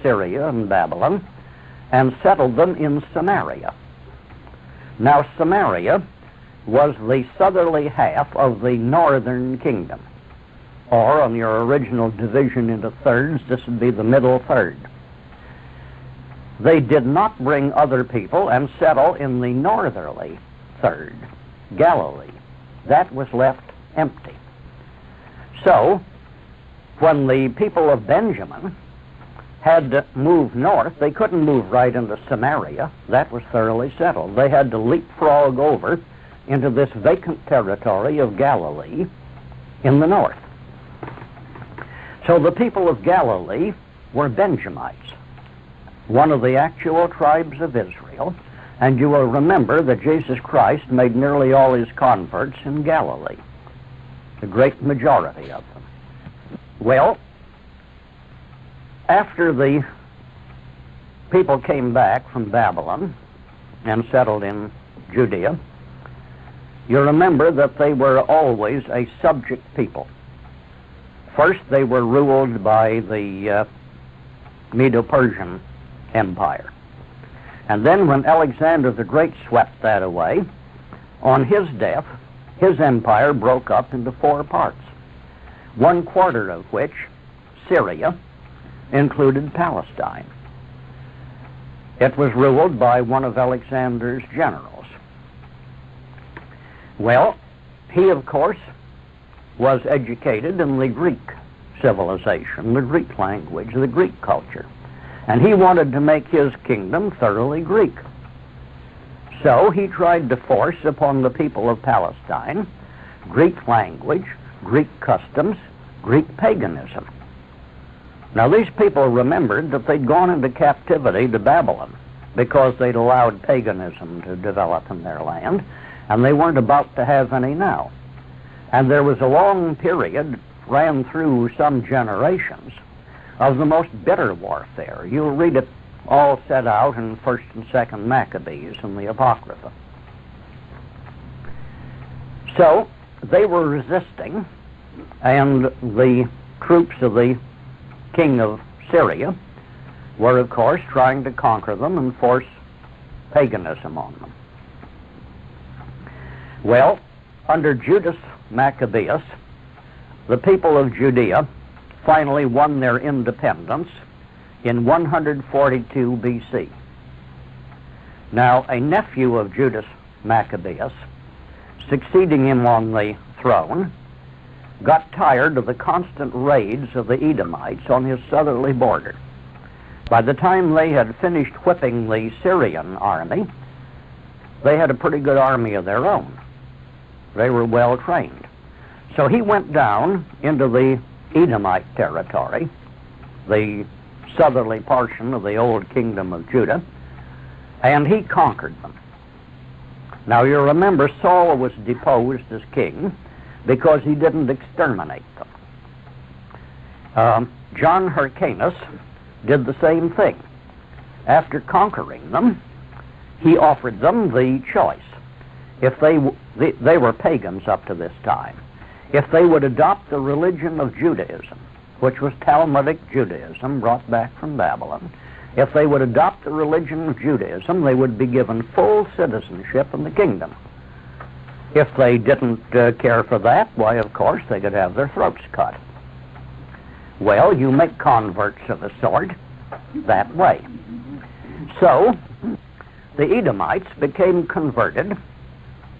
Syria and Babylon and settled them in Samaria. Now, Samaria was the southerly half of the northern kingdom, or on your original division into thirds, this would be the middle third. They did not bring other people and settle in the northerly third, Galilee. That was left empty. So, when the people of Benjamin had to move north, they couldn't move right into Samaria. That was thoroughly settled. They had to leapfrog over into this vacant territory of Galilee in the north. So the people of Galilee were Benjamites, one of the actual tribes of Israel, and you will remember that Jesus Christ made nearly all his converts in Galilee, the great majority of them. Well, after the people came back from Babylon and settled in Judea, you remember that they were always a subject people. First, they were ruled by the Medo-Persian Empire. And then when Alexander the Great swept that away, on his death, his empire broke up into 4 parts, 1/4 of which, Syria, included Palestine. It was ruled by one of Alexander's generals. Well, he, of course, was educated in the Greek civilization, the Greek language, the Greek culture. And he wanted to make his kingdom thoroughly Greek. So he tried to force upon the people of Palestine Greek language, Greek customs, Greek paganism. Now, these people remembered that they'd gone into captivity to Babylon because they'd allowed paganism to develop in their land, and they weren't about to have any now. And there was a long period, ran through some generations, of the most bitter warfare. You'll read it all set out in 1st and 2nd Maccabees in the Apocrypha. So they were resisting, and the troops of the king of Syria were, of course, trying to conquer them and force paganism on them. Well, under Judas Maccabeus, the people of Judea finally won their independence in 142 BC. Now, a nephew of Judas Maccabeus, succeeding him on the throne, got tired of the constant raids of the Edomites on his southerly border. By the time they had finished whipping the Syrian army, they had a pretty good army of their own. They were well trained. So he went down into the Edomite territory, the southerly portion of the old kingdom of Judah, and he conquered them. Now you remember Saul was deposed as king because he didn't exterminate them. John Hyrcanus did the same thing. After conquering them, he offered them the choice. If they were pagans up to this time, if they would adopt the religion of Judaism, which was Talmudic Judaism brought back from Babylon, if they would adopt the religion of Judaism, they would be given full citizenship in the kingdom. If they didn't care for that, why, of course, they could have their throats cut. Well, you make converts of a sort that way. So, the Edomites became converted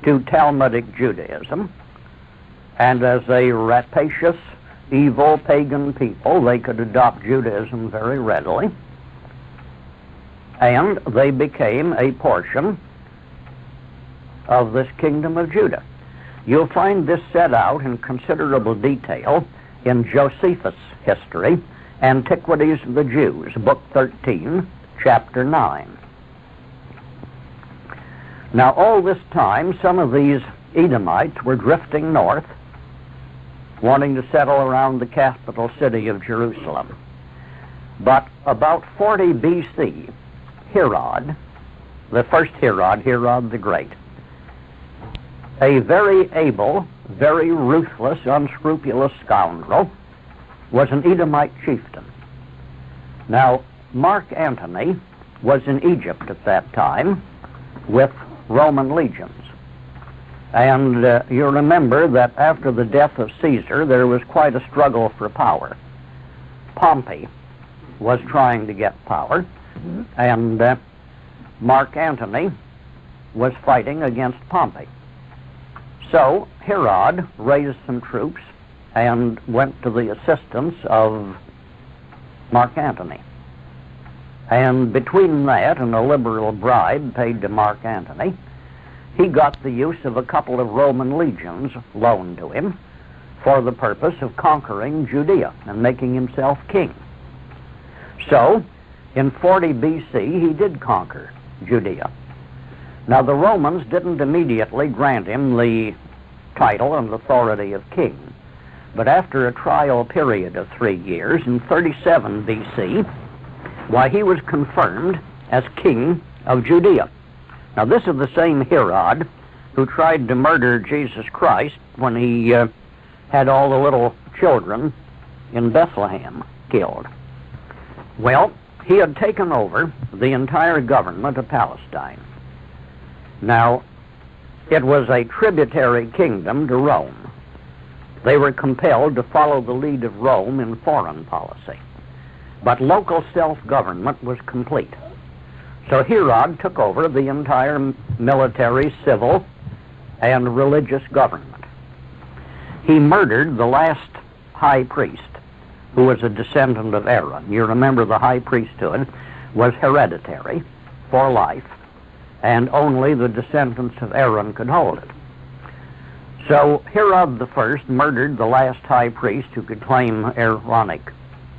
to Talmudic Judaism, and as a rapacious, evil, pagan people, they could adopt Judaism very readily, and they became a portion of this kingdom of Judah. You'll find this set out in considerable detail in Josephus' history, Antiquities of the Jews, Book 13, Chapter 9. Now, all this time, some of these Edomites were drifting north, wanting to settle around the capital city of Jerusalem. But about 40 BC, Herod, the first Herod, Herod the Great, a very able, very ruthless, unscrupulous scoundrel, was an Edomite chieftain. Now, Mark Antony was in Egypt at that time with Roman legions. And you remember that after the death of Caesar, there was quite a struggle for power. Pompey was trying to get power, and Mark Antony was fighting against Pompey. So Herod raised some troops and went to the assistance of Mark Antony. And between that and a liberal bribe paid to Mark Antony, he got the use of a couple of Roman legions loaned to him for the purpose of conquering Judea and making himself king. So, in 40 BC, he did conquer Judea. Now, the Romans didn't immediately grant him the title and authority of king, but after a trial period of 3 years, in 37 BC, why, he was confirmed as king of Judea. Now, this is the same Herod who tried to murder Jesus Christ when he had all the little children in Bethlehem killed. Well, he had taken over the entire government of Palestine. Now, it was a tributary kingdom to Rome. They were compelled to follow the lead of Rome in foreign policy. But local self-government was complete. So Herod took over the entire military, civil, and religious government. He murdered the last high priest, who was a descendant of Aaron. You remember the high priesthood was hereditary for life, and only the descendants of Aaron could hold it. So Herod I murdered the last high priest who could claim Aaronic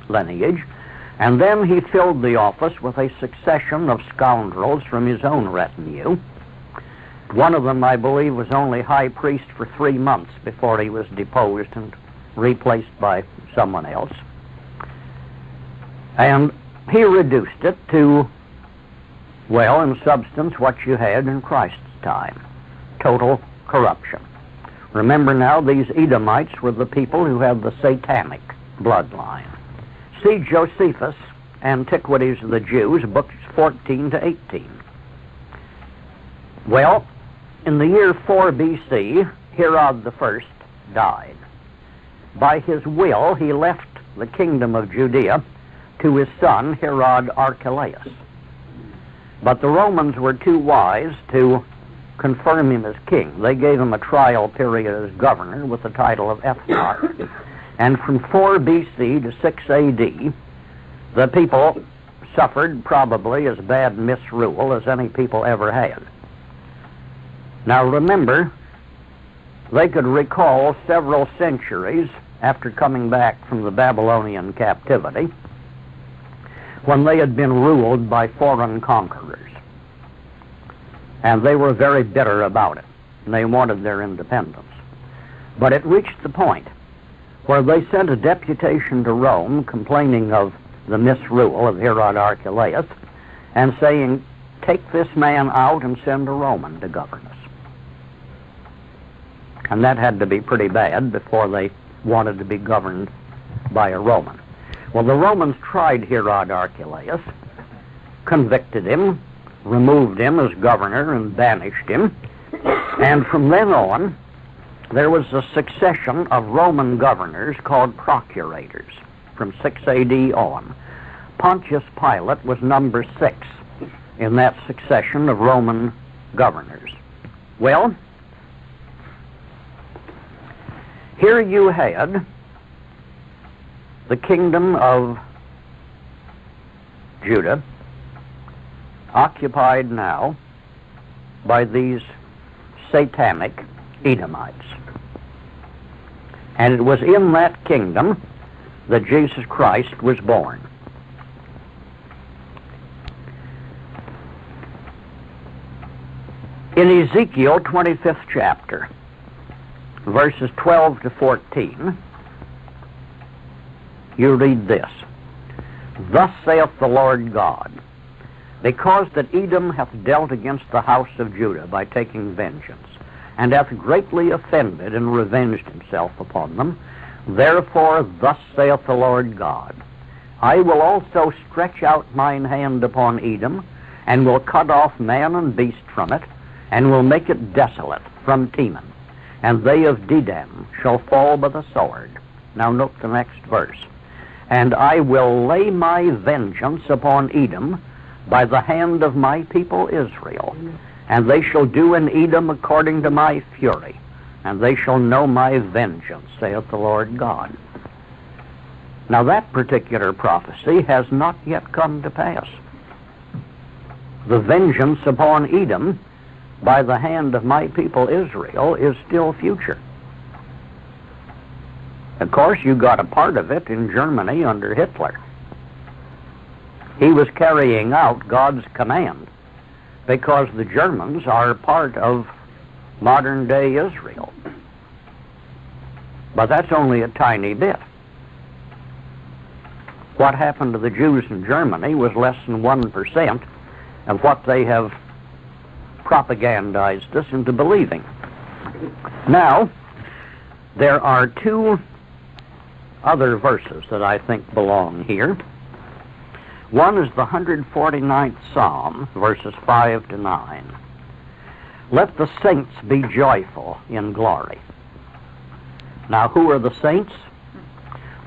lineage, and then he filled the office with a succession of scoundrels from his own retinue. One of them, I believe, was only high priest for 3 months before he was deposed and replaced by someone else. And he reduced it to, well, in substance, what you had in Christ's time: total corruption. Remember now, these Edomites were the people who had the satanic bloodline. See Josephus, Antiquities of the Jews, books 14 to 18. Well, in the year 4 BC, Herod the First died. By his will, he left the kingdom of Judea to his son, Herod Archelaus. But the Romans were too wise to confirm him as king. They gave him a trial period as governor with the title of Ethnarch. And from 4 BC to 6 AD, the people suffered probably as bad misrule as any people ever had. Now remember, they could recall several centuries after coming back from the Babylonian captivity when they had been ruled by foreign conquerors. And they were very bitter about it, and they wanted their independence. But it reached the point where they sent a deputation to Rome complaining of the misrule of Herod Archelaus and saying, take this man out and send a Roman to govern us. And that had to be pretty bad before they wanted to be governed by a Roman. Well, the Romans tried Herod Archelaus, convicted him, removed him as governor, and banished him. And from then on, there was a succession of Roman governors called procurators from 6 AD on. Pontius Pilate was number 6 in that succession of Roman governors. Well, here you had the kingdom of Judah occupied now by these satanic Edomites. And it was in that kingdom that Jesus Christ was born. In Ezekiel 25th chapter, verses 12 to 14, you read this. Thus saith the Lord God, because that Edom hath dealt against the house of Judah by taking vengeance, and hath greatly offended and revenged himself upon them, therefore thus saith the Lord God, I will also stretch out mine hand upon Edom, and will cut off man and beast from it, and will make it desolate from Teman, and they of Dedam shall fall by the sword. Now note the next verse. And I will lay my vengeance upon Edom by the hand of my people Israel, and they shall do in Edom according to my fury, and they shall know my vengeance, saith the Lord God. Now that particular prophecy has not yet come to pass. The vengeance upon Edom by the hand of my people Israel is still future. Of course, you got a part of it in Germany under Hitler. He was carrying out God's command because the Germans are part of modern-day Israel. But that's only a tiny bit. What happened to the Jews in Germany was less than 1% of what they have propagandized us into believing. Now, there are 2 other verses that I think belong here. One is the 149th Psalm, verses 5 to 9. Let the saints be joyful in glory. Now, who are the saints?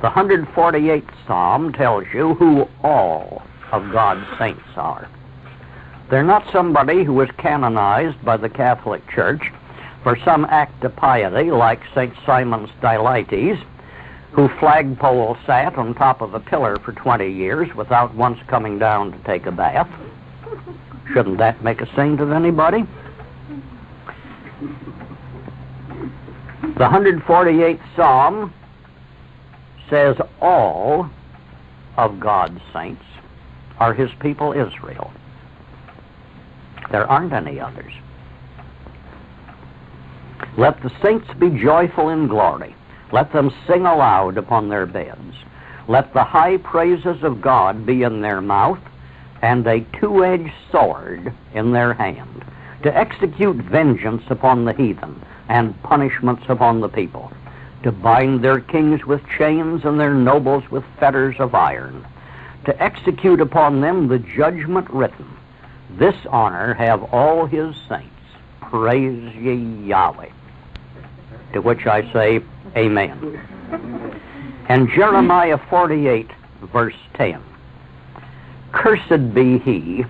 The 148th Psalm tells you who all of God's saints are. They're not somebody who was canonized by the Catholic Church for some act of piety like St. Simon Stylites, who flagpole sat on top of a pillar for 20 years without once coming down to take a bath. Shouldn't that make a saint of anybody? The 148th Psalm says all of God's saints are his people Israel. There aren't any others. Let the saints be joyful in glory. Let them sing aloud upon their beds. Let the high praises of God be in their mouth, and a 2-edged sword in their hand, to execute vengeance upon the heathen, and punishments upon the people, to bind their kings with chains and their nobles with fetters of iron, to execute upon them the judgment written. This honor have all his saints. Praise ye Yahweh. to which I say amen. And Jeremiah 48, verse 10. Cursed be he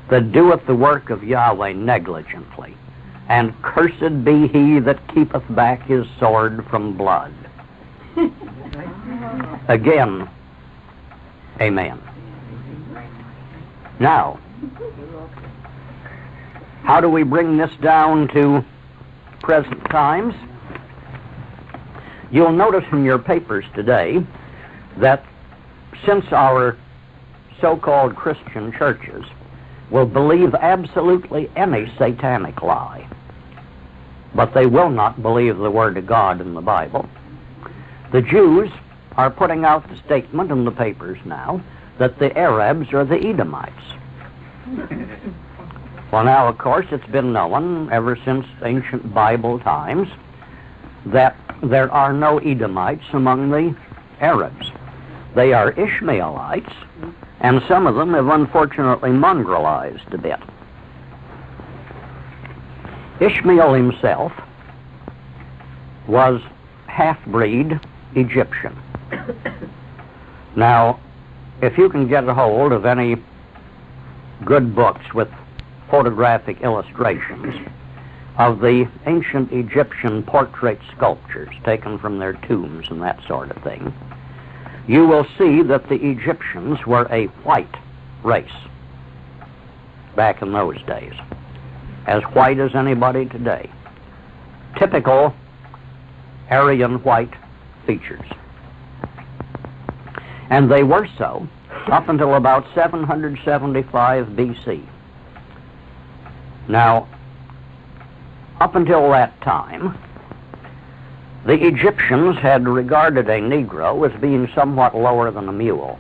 that doeth the work of Yahweh negligently, and cursed be he that keepeth back his sword from blood. Again, amen. Now, how do we bring this down to present times? You'll notice in your papers today that since our so-called Christian churches will believe absolutely any satanic lie, but they will not believe the Word of God in the Bible, the Jews are putting out the statement in the papers now that the Arabs are the Edomites. Well, now, of course, it's been known ever since ancient Bible times that there are no Edomites among the Arabs. They are Ishmaelites, and some of them have unfortunately mongrelized a bit. Ishmael himself was half-breed Egyptian. Now, if you can get a hold of any good books with photographic illustrations of the ancient Egyptian portrait sculptures taken from their tombs and that sort of thing, you will see that the Egyptians were a white race back in those days, as white as anybody today. Typical Aryan white features. And they were so up until about 775 BC. Now, up until that time, the Egyptians had regarded a Negro as being somewhat lower than a mule.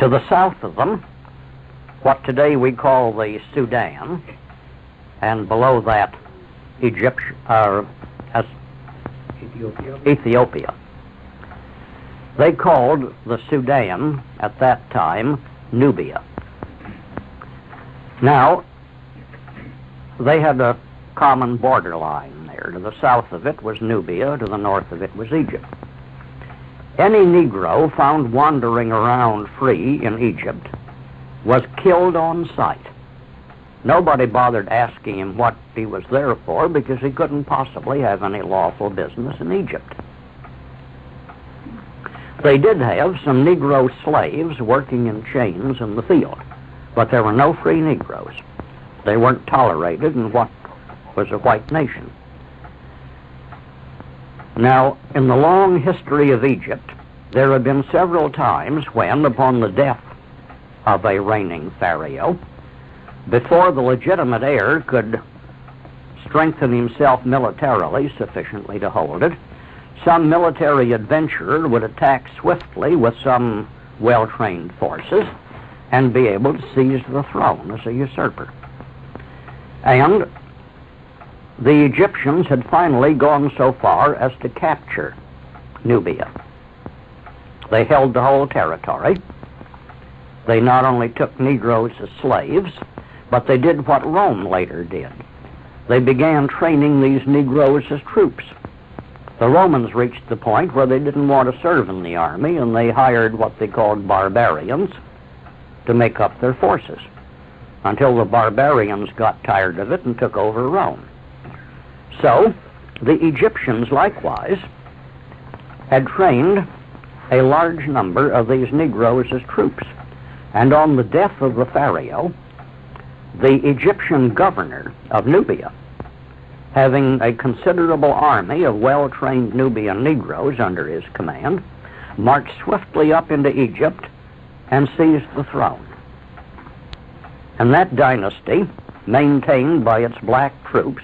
To the south of them, what today we call the Sudan, and below that, Ethiopia. They called the Sudan at that time Nubia. Now, they had a common borderline there. To the south of it was Nubia, to the north of it was Egypt. Any Negro found wandering around free in Egypt was killed on sight. Nobody bothered asking him what he was there for because he couldn't possibly have any lawful business in Egypt. They did have some Negro slaves working in chains in the field, but there were no free Negroes. They weren't tolerated in what was a white nation. Now, in the long history of Egypt, there have been several times when, upon the death of a reigning pharaoh, before the legitimate heir could strengthen himself militarily sufficiently to hold it, some military adventurer would attack swiftly with some well-trained forces and be able to seize the throne as a usurper. And the Egyptians had finally gone so far as to capture Nubia. They held the whole territory. They not only took Negroes as slaves, but they did what Rome later did. They began training these Negroes as troops. The Romans reached the point where they didn't want to serve in the army, and they hired what they called barbarians to make up their forces, until the barbarians got tired of it and took over Rome. So, the Egyptians likewise had trained a large number of these Negroes as troops. And on the death of the pharaoh, the Egyptian governor of Nubia, having a considerable army of well-trained Nubian Negroes under his command, marched swiftly up into Egypt and seized the throne. And that dynasty, maintained by its black troops,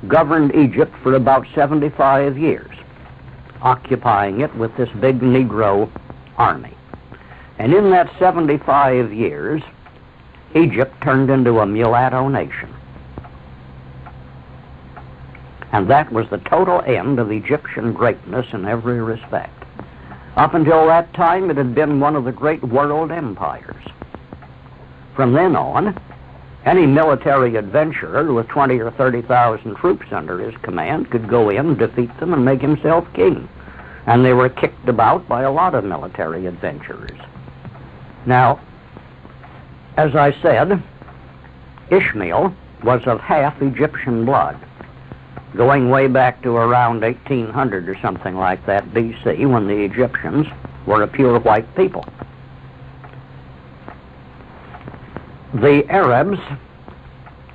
governed Egypt for about 75 years, occupying it with this big Negro army. And in that 75 years, Egypt turned into a mulatto nation. And that was the total end of Egyptian greatness in every respect. Up until that time, it had been one of the great world empires. From then on, Any military adventurer with 20 or 30,000 troops under his command could go in, defeat them, and make himself king. And they were kicked about by a lot of military adventurers. Now, as I said, Ishmael was of half Egyptian blood, going way back to around 1800 or something like that BC, when the Egyptians were a pure white people. The Arabs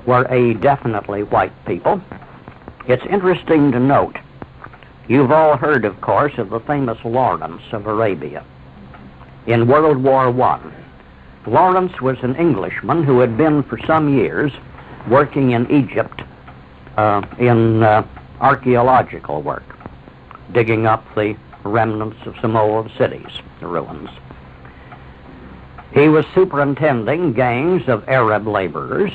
were a definitely white people. It's interesting to note, you've all heard, of course, of the famous Lawrence of Arabia. In World War I, Lawrence was an Englishman who had been for some years working in Egypt in archaeological work, digging up the remnants of some old cities, the ruins. He was superintending gangs of Arab laborers,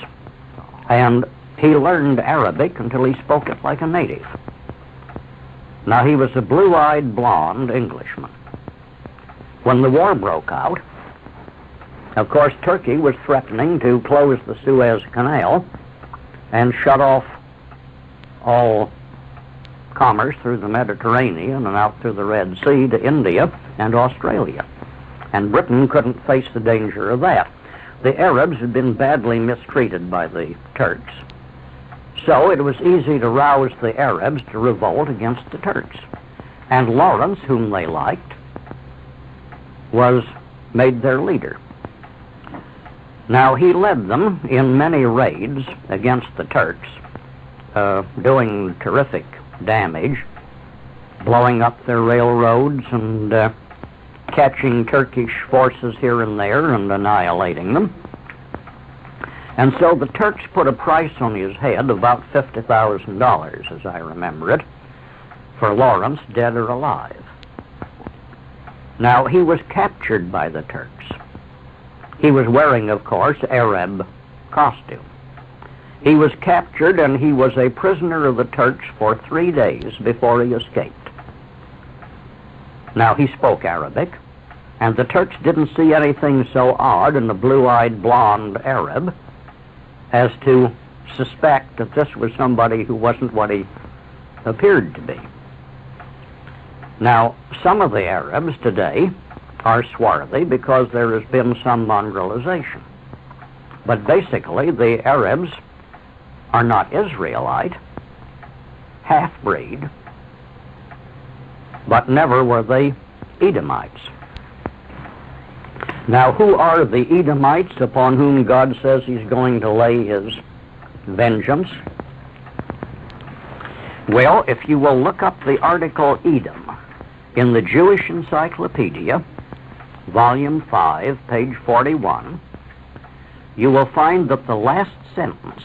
and he learned Arabic until he spoke it like a native. Now, he was a blue-eyed, blonde Englishman. When the war broke out, of course, Turkey was threatening to close the Suez Canal and shut off all commerce through the Mediterranean and out through the Red Sea to India and Australia. And Britain couldn't face the danger of that. The Arabs had been badly mistreated by the Turks. So it was easy to rouse the Arabs to revolt against the Turks. And Lawrence, whom they liked, was made their leader. Now, he led them in many raids against the Turks, doing terrific damage, blowing up their railroads and catching Turkish forces here and there and annihilating them. And so the Turks put a price on his head, about $50,000, as I remember it, for Lawrence, dead or alive. Now, he was captured by the Turks. He was wearing, of course, Arab costume. He was captured, and he was a prisoner of the Turks for 3 days before he escaped. Now, he spoke Arabic, and the Turks didn't see anything so odd in a blue-eyed blonde Arab as to suspect that this was somebody who wasn't what he appeared to be. Now, some of the Arabs today are swarthy because there has been some mongrelization. But basically, the Arabs are not Israelite, half-breed, but never were they Edomites. Now, who are the Edomites upon whom God says he's going to lay his vengeance? Well, if you will look up the article Edom in the Jewish Encyclopedia, Volume 5, page 41, you will find that the last sentence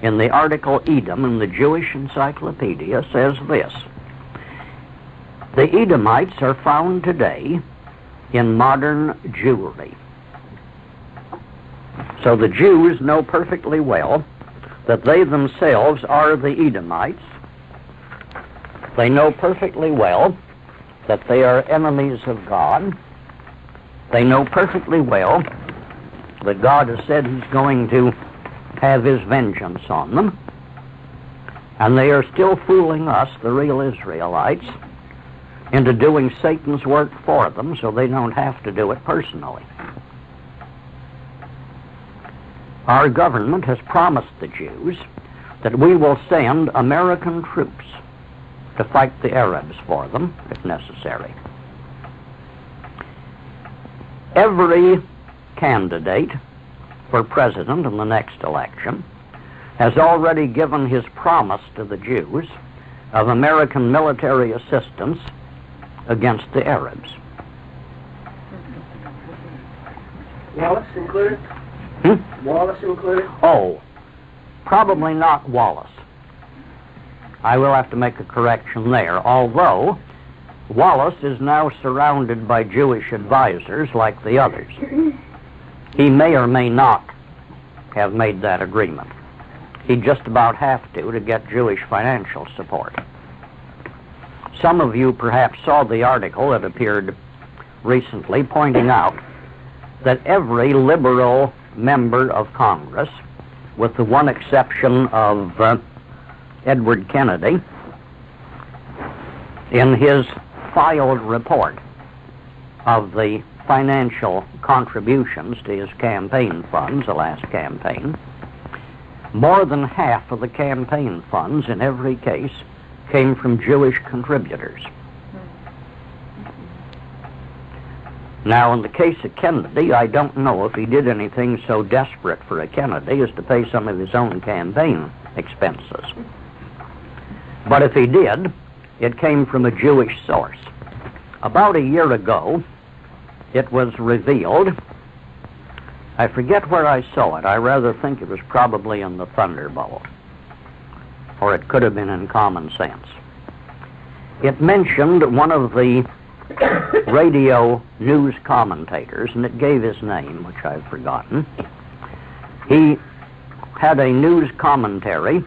in the article Edom in the Jewish Encyclopedia says this: the Edomites are found today in modern Jewry. So the Jews know perfectly well that they themselves are the Edomites. They know perfectly well that they are enemies of God. They know perfectly well that God has said he's going to have his vengeance on them. And they are still fooling us, the real Israelites, into doing Satan's work for them so they don't have to do it personally. Our government has promised the Jews that we will send American troops to fight the Arabs for them, if necessary. Every candidate for president in the next election has already given his promise to the Jews of American military assistance against the Arabs. Wallace included? Wallace included? Oh, probably not Wallace. I will have to make a correction there, although Wallace is now surrounded by Jewish advisors like the others. He may or may not have made that agreement. He'd just about have to get Jewish financial support. Some of you perhaps saw the article that appeared recently pointing out that every liberal member of Congress, with the one exception of Edward Kennedy, in his filed report of the financial contributions to his campaign funds, the last campaign, more than half of the campaign funds in every case came from Jewish contributors. Now, in the case of Kennedy, I don't know if he did anything so desperate for a Kennedy as to pay some of his own campaign expenses. But if he did, it came from a Jewish source. About a year ago, it was revealed, I forget where I saw it, I rather think it was probably in the Thunderbolt, or it could have been in Common Sense. It mentioned one of the radio news commentators, and it gave his name, which I've forgotten. He had a news commentary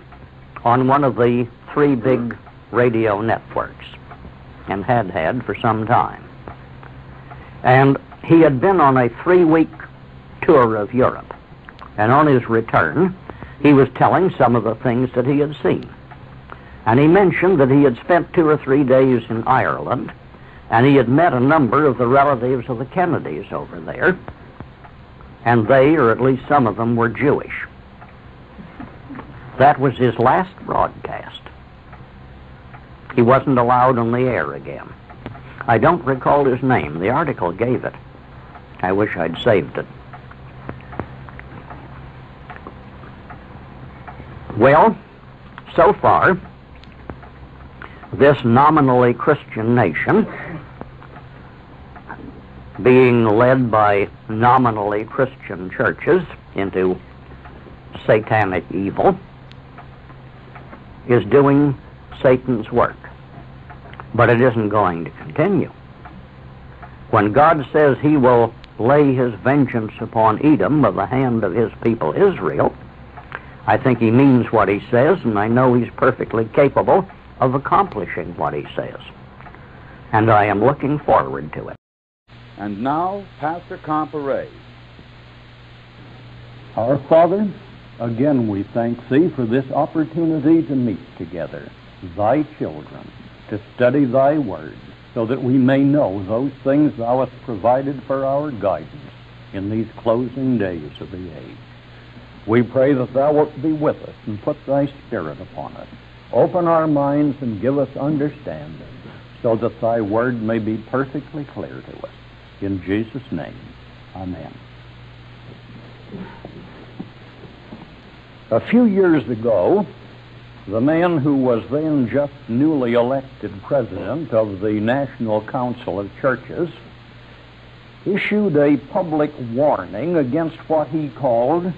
on one of the three big radio networks, and had for some time. And he had been on a 3-week tour of Europe, and on his return, he was telling some of the things that he had seen. And he mentioned that he had spent 2 or 3 days in Ireland, and he had met a number of the relatives of the Kennedys over there, and they, or at least some of them, were Jewish. That was his last broadcast. He wasn't allowed on the air again. I don't recall his name. The article gave it. I wish I'd saved it. Well, so far, this nominally Christian nation, being led by nominally Christian churches into satanic evil, is doing Satan's work. But it isn't going to continue. When God says he will lay his vengeance upon Edom of the hand of his people Israel, I think he means what he says, and I know he's perfectly capable of accomplishing what he says. And I am looking forward to it. And now, Pastor Comparet. Our Father, again we thank Thee for this opportunity to meet together, Thy children, to study Thy Word, so that we may know those things Thou hast provided for our guidance in these closing days of the age. We pray that Thou wilt be with us and put Thy Spirit upon us. Open our minds and give us understanding, so that Thy Word may be perfectly clear to us. In Jesus' name, amen. A few years ago, the man who was then just newly elected president of the National Council of Churches issued a public warning against what he called